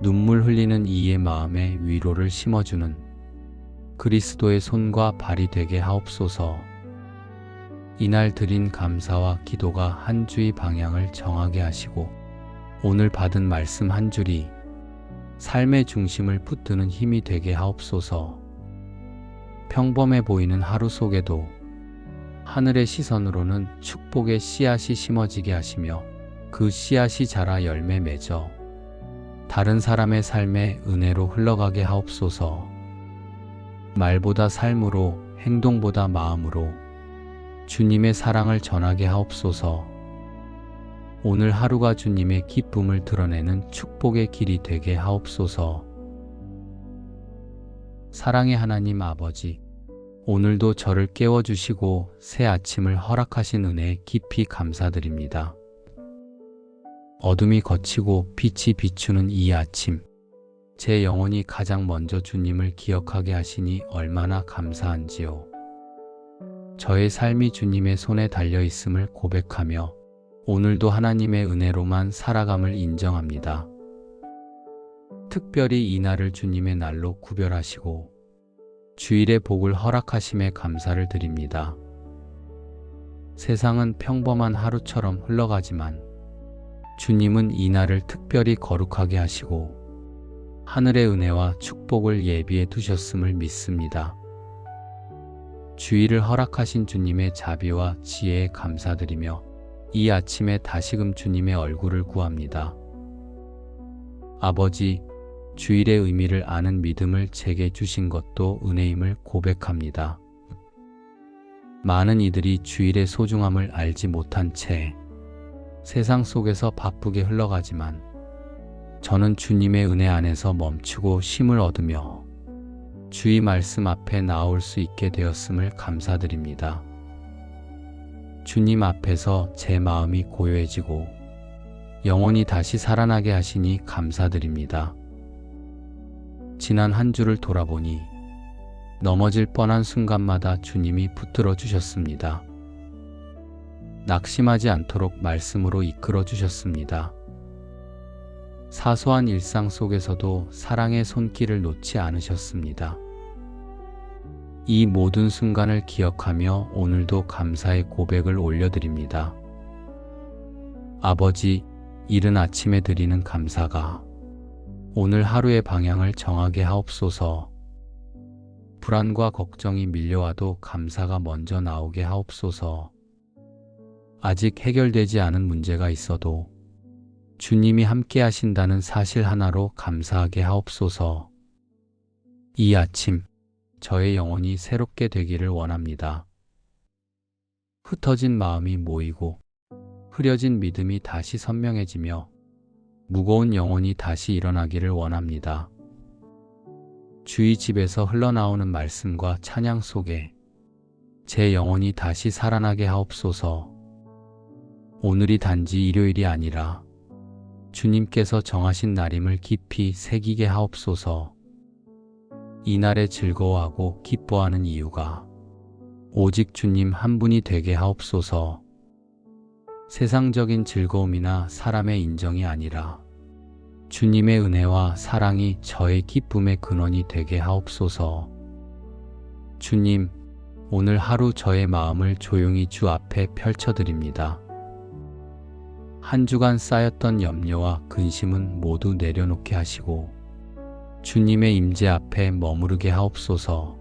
눈물 흘리는 이의 마음에 위로를 심어주는 그리스도의 손과 발이 되게 하옵소서. 이날 드린 감사와 기도가 한 주의 방향을 정하게 하시고 오늘 받은 말씀 한 줄이 삶의 중심을 붙드는 힘이 되게 하옵소서. 평범해 보이는 하루 속에도 하늘의 시선으로는 축복의 씨앗이 심어지게 하시며 그 씨앗이 자라 열매 맺어 다른 사람의 삶에 은혜로 흘러가게 하옵소서. 말보다 삶으로, 행동보다 마음으로 주님의 사랑을 전하게 하옵소서. 오늘 하루가 주님의 기쁨을 드러내는 축복의 길이 되게 하옵소서. 사랑의 하나님 아버지, 오늘도 저를 깨워주시고 새 아침을 허락하신 은혜에 깊이 감사드립니다. 어둠이 걷히고 빛이 비추는 이 아침, 제 영혼이 가장 먼저 주님을 기억하게 하시니 얼마나 감사한지요. 저의 삶이 주님의 손에 달려 있음을 고백하며 오늘도 하나님의 은혜로만 살아감을 인정합니다. 특별히 이 날을 주님의 날로 구별하시고 주일의 복을 허락하심에 감사를 드립니다. 세상은 평범한 하루처럼 흘러가지만 주님은 이 날을 특별히 거룩하게 하시고 하늘의 은혜와 축복을 예비해 두셨음을 믿습니다. 주일을 허락하신 주님의 자비와 지혜에 감사드리며 이 아침에 다시금 주님의 얼굴을 구합니다. 아버지, 주일의 의미를 아는 믿음을 제게 주신 것도 은혜임을 고백합니다. 많은 이들이 주일의 소중함을 알지 못한 채 세상 속에서 바쁘게 흘러가지만 저는 주님의 은혜 안에서 멈추고 쉼을 얻으며 주의 말씀 앞에 나올 수 있게 되었음을 감사드립니다. 주님 앞에서 제 마음이 고요해지고 영혼이 다시 살아나게 하시니 감사드립니다. 지난 한 주를 돌아보니 넘어질 뻔한 순간마다 주님이 붙들어 주셨습니다. 낙심하지 않도록 말씀으로 이끌어 주셨습니다. 사소한 일상 속에서도 사랑의 손길을 놓지 않으셨습니다. 이 모든 순간을 기억하며 오늘도 감사의 고백을 올려드립니다. 아버지, 이른 아침에 드리는 감사가 오늘 하루의 방향을 정하게 하옵소서. 불안과 걱정이 밀려와도 감사가 먼저 나오게 하옵소서. 아직 해결되지 않은 문제가 있어도 주님이 함께 하신다는 사실 하나로 감사하게 하옵소서. 이 아침 저의 영혼이 새롭게 되기를 원합니다. 흩어진 마음이 모이고 흐려진 믿음이 다시 선명해지며 무거운 영혼이 다시 일어나기를 원합니다. 주의 집에서 흘러나오는 말씀과 찬양 속에 제 영혼이 다시 살아나게 하옵소서. 오늘이 단지 일요일이 아니라 주님께서 정하신 날임을 깊이 새기게 하옵소서. 이날에 즐거워하고 기뻐하는 이유가 오직 주님 한 분이 되게 하옵소서. 세상적인 즐거움이나 사람의 인정이 아니라 주님의 은혜와 사랑이 저의 기쁨의 근원이 되게 하옵소서. 주님, 오늘 하루 저의 마음을 조용히 주 앞에 펼쳐드립니다. 한 주간 쌓였던 염려와 근심은 모두 내려놓게 하시고 주님의 임재 앞에 머무르게 하옵소서.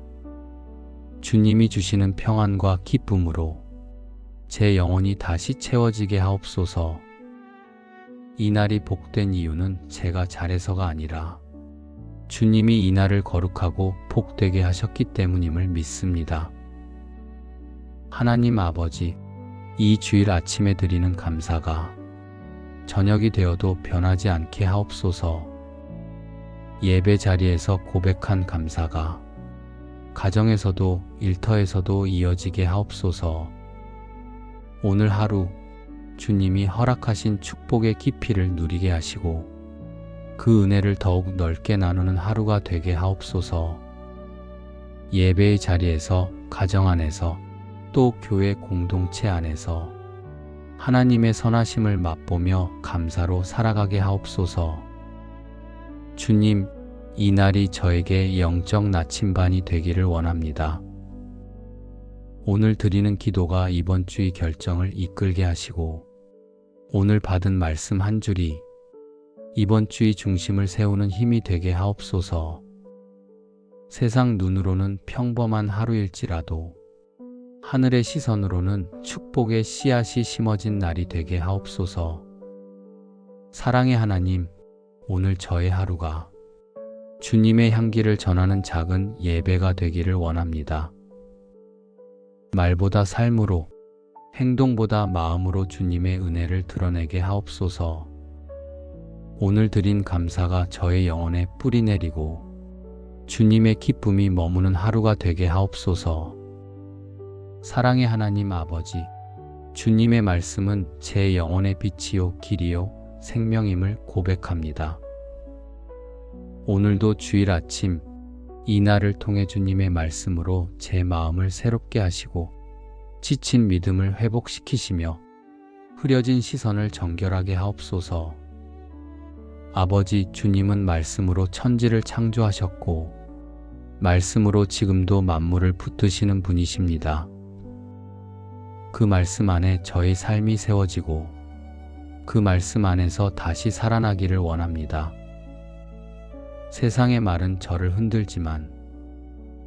주님이 주시는 평안과 기쁨으로 제 영혼이 다시 채워지게 하옵소서. 이 날이 복된 이유는 제가 잘해서가 아니라 주님이 이 날을 거룩하고 복되게 하셨기 때문임을 믿습니다. 하나님 아버지, 이 주일 아침에 드리는 감사가 저녁이 되어도 변하지 않게 하옵소서. 예배 자리에서 고백한 감사가 가정에서도 일터에서도 이어지게 하옵소서. 오늘 하루 주님이 허락하신 축복의 깊이를 누리게 하시고 그 은혜를 더욱 넓게 나누는 하루가 되게 하옵소서. 예배의 자리에서, 가정 안에서, 또 교회 공동체 안에서 하나님의 선하심을 맛보며 감사로 살아가게 하옵소서. 주님, 이 날이 저에게 영적 나침반이 되기를 원합니다. 오늘 드리는 기도가 이번 주의 결정을 이끌게 하시고 오늘 받은 말씀 한 줄이 이번 주의 중심을 세우는 힘이 되게 하옵소서. 세상 눈으로는 평범한 하루일지라도 하늘의 시선으로는 축복의 씨앗이 심어진 날이 되게 하옵소서. 사랑의 하나님, 오늘 저의 하루가 주님의 향기를 전하는 작은 예배가 되기를 원합니다. 말보다 삶으로, 행동보다 마음으로 주님의 은혜를 드러내게 하옵소서. 오늘 드린 감사가 저의 영혼에 뿌리 내리고 주님의 기쁨이 머무는 하루가 되게 하옵소서. 사랑의 하나님 아버지, 주님의 말씀은 제 영혼의 빛이요 길이요 생명임을 고백합니다. 오늘도 주일 아침 이 날을 통해 주님의 말씀으로 제 마음을 새롭게 하시고 지친 믿음을 회복시키시며 흐려진 시선을 정결하게 하옵소서. 아버지, 주님은 말씀으로 천지를 창조하셨고 말씀으로 지금도 만물을 붙드시는 분이십니다. 그 말씀 안에 저의 삶이 세워지고 그 말씀 안에서 다시 살아나기를 원합니다. 세상의 말은 저를 흔들지만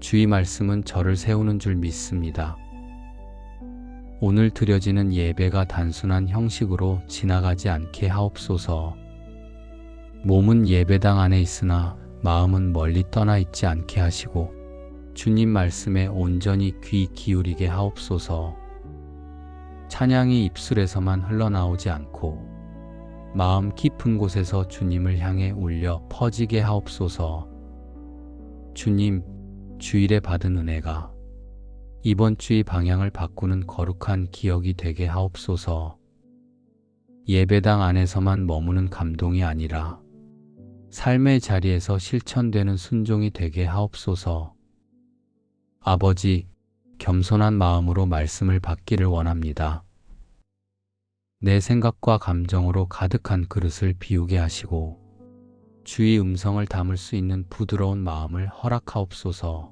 주의 말씀은 저를 세우는 줄 믿습니다. 오늘 드려지는 예배가 단순한 형식으로 지나가지 않게 하옵소서. 몸은 예배당 안에 있으나 마음은 멀리 떠나 있지 않게 하시고 주님 말씀에 온전히 귀 기울이게 하옵소서. 찬양이 입술에서만 흘러나오지 않고 마음 깊은 곳에서 주님을 향해 울려 퍼지게 하옵소서. 주님, 주일에 받은 은혜가 이번 주의 방향을 바꾸는 거룩한 기억이 되게 하옵소서. 예배당 안에서만 머무는 감동이 아니라 삶의 자리에서 실천되는 순종이 되게 하옵소서. 아버지, 겸손한 마음으로 말씀을 받기를 원합니다. 내 생각과 감정으로 가득한 그릇을 비우게 하시고 주의 음성을 담을 수 있는 부드러운 마음을 허락하옵소서.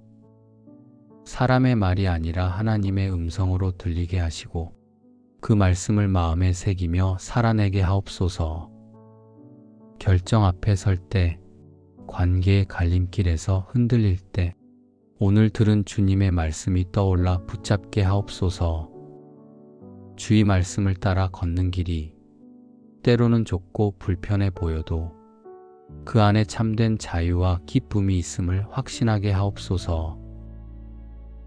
사람의 말이 아니라 하나님의 음성으로 들리게 하시고 그 말씀을 마음에 새기며 살아내게 하옵소서. 결정 앞에 설 때, 관계의 갈림길에서 흔들릴 때 오늘 들은 주님의 말씀이 떠올라 붙잡게 하옵소서. 주의 말씀을 따라 걷는 길이 때로는 좁고 불편해 보여도 그 안에 참된 자유와 기쁨이 있음을 확신하게 하옵소서.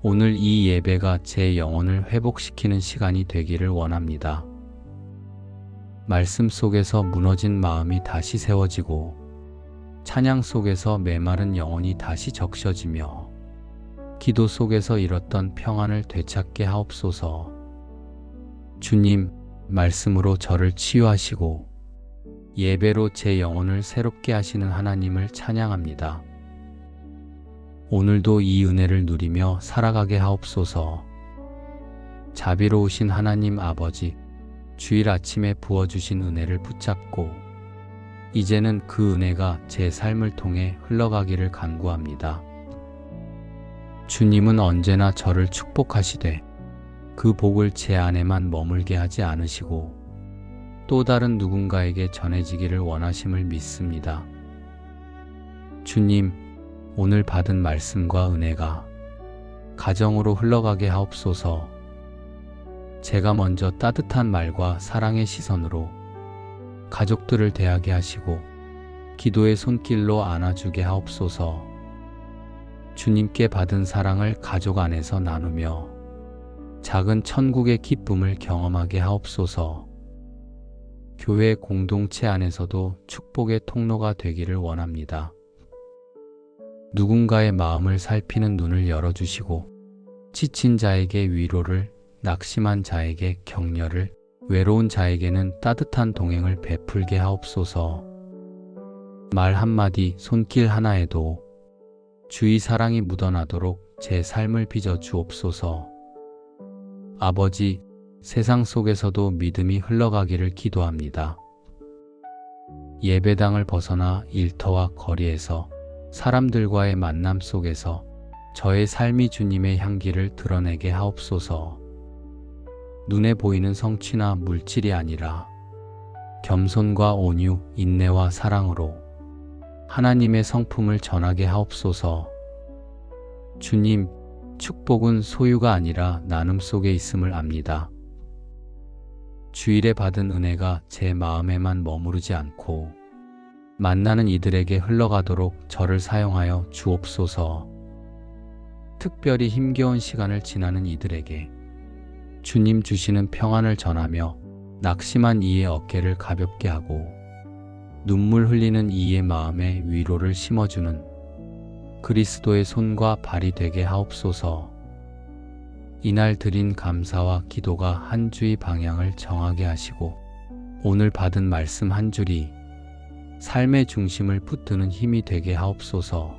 오늘 이 예배가 제 영혼을 회복시키는 시간이 되기를 원합니다. 말씀 속에서 무너진 마음이 다시 세워지고 찬양 속에서 메마른 영혼이 다시 적셔지며 기도 속에서 잃었던 평안을 되찾게 하옵소서. 주님, 말씀으로 저를 치유하시고 예배로 제 영혼을 새롭게 하시는 하나님을 찬양합니다. 오늘도 이 은혜를 누리며 살아가게 하옵소서. 자비로우신 하나님 아버지, 주일 아침에 부어주신 은혜를 붙잡고 이제는 그 은혜가 제 삶을 통해 흘러가기를 간구합니다. 주님은 언제나 저를 축복하시되 그 복을 제 안에만 머물게 하지 않으시고 또 다른 누군가에게 전해지기를 원하심을 믿습니다. 주님, 오늘 받은 말씀과 은혜가 가정으로 흘러가게 하옵소서. 제가 먼저 따뜻한 말과 사랑의 시선으로 가족들을 대하게 하시고 기도의 손길로 안아주게 하옵소서. 주님께 받은 사랑을 가족 안에서 나누며 작은 천국의 기쁨을 경험하게 하옵소서. 교회 공동체 안에서도 축복의 통로가 되기를 원합니다. 누군가의 마음을 살피는 눈을 열어주시고 지친 자에게 위로를, 낙심한 자에게 격려를, 외로운 자에게는 따뜻한 동행을 베풀게 하옵소서. 말 한마디, 손길 하나에도 주의 사랑이 묻어나도록 제 삶을 빚어 주옵소서. 아버지, 세상 속에서도 믿음이 흘러가기를 기도합니다. 예배당을 벗어나 일터와 거리에서 사람들과의 만남 속에서 저의 삶이 주님의 향기를 드러내게 하옵소서. 눈에 보이는 성취나 물질이 아니라 겸손과 온유, 인내와 사랑으로 하나님의 성품을 전하게 하옵소서. 주님, 축복은 소유가 아니라 나눔 속에 있음을 압니다. 주일에 받은 은혜가 제 마음에만 머무르지 않고 만나는 이들에게 흘러가도록 저를 사용하여 주옵소서. 특별히 힘겨운 시간을 지나는 이들에게 주님 주시는 평안을 전하며 낙심한 이의 어깨를 가볍게 하고 눈물 흘리는 이의 마음에 위로를 심어주는 그리스도의 손과 발이 되게 하옵소서. 이날 드린 감사와 기도가 한 주의 방향을 정하게 하시고 오늘 받은 말씀 한 줄이 삶의 중심을 붙드는 힘이 되게 하옵소서.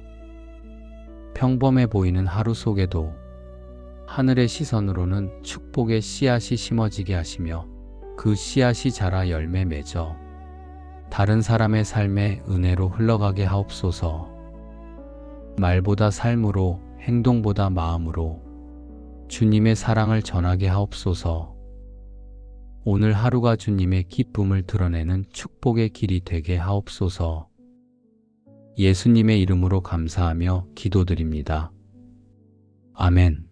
평범해 보이는 하루 속에도 하늘의 시선으로는 축복의 씨앗이 심어지게 하시며 그 씨앗이 자라 열매 맺어 다른 사람의 삶에 은혜로 흘러가게 하옵소서. 말보다 삶으로, 행동보다 마음으로 주님의 사랑을 전하게 하옵소서. 오늘 하루가 주님의 기쁨을 드러내는 축복의 길이 되게 하옵소서. 예수님의 이름으로 감사하며 기도드립니다. 아멘.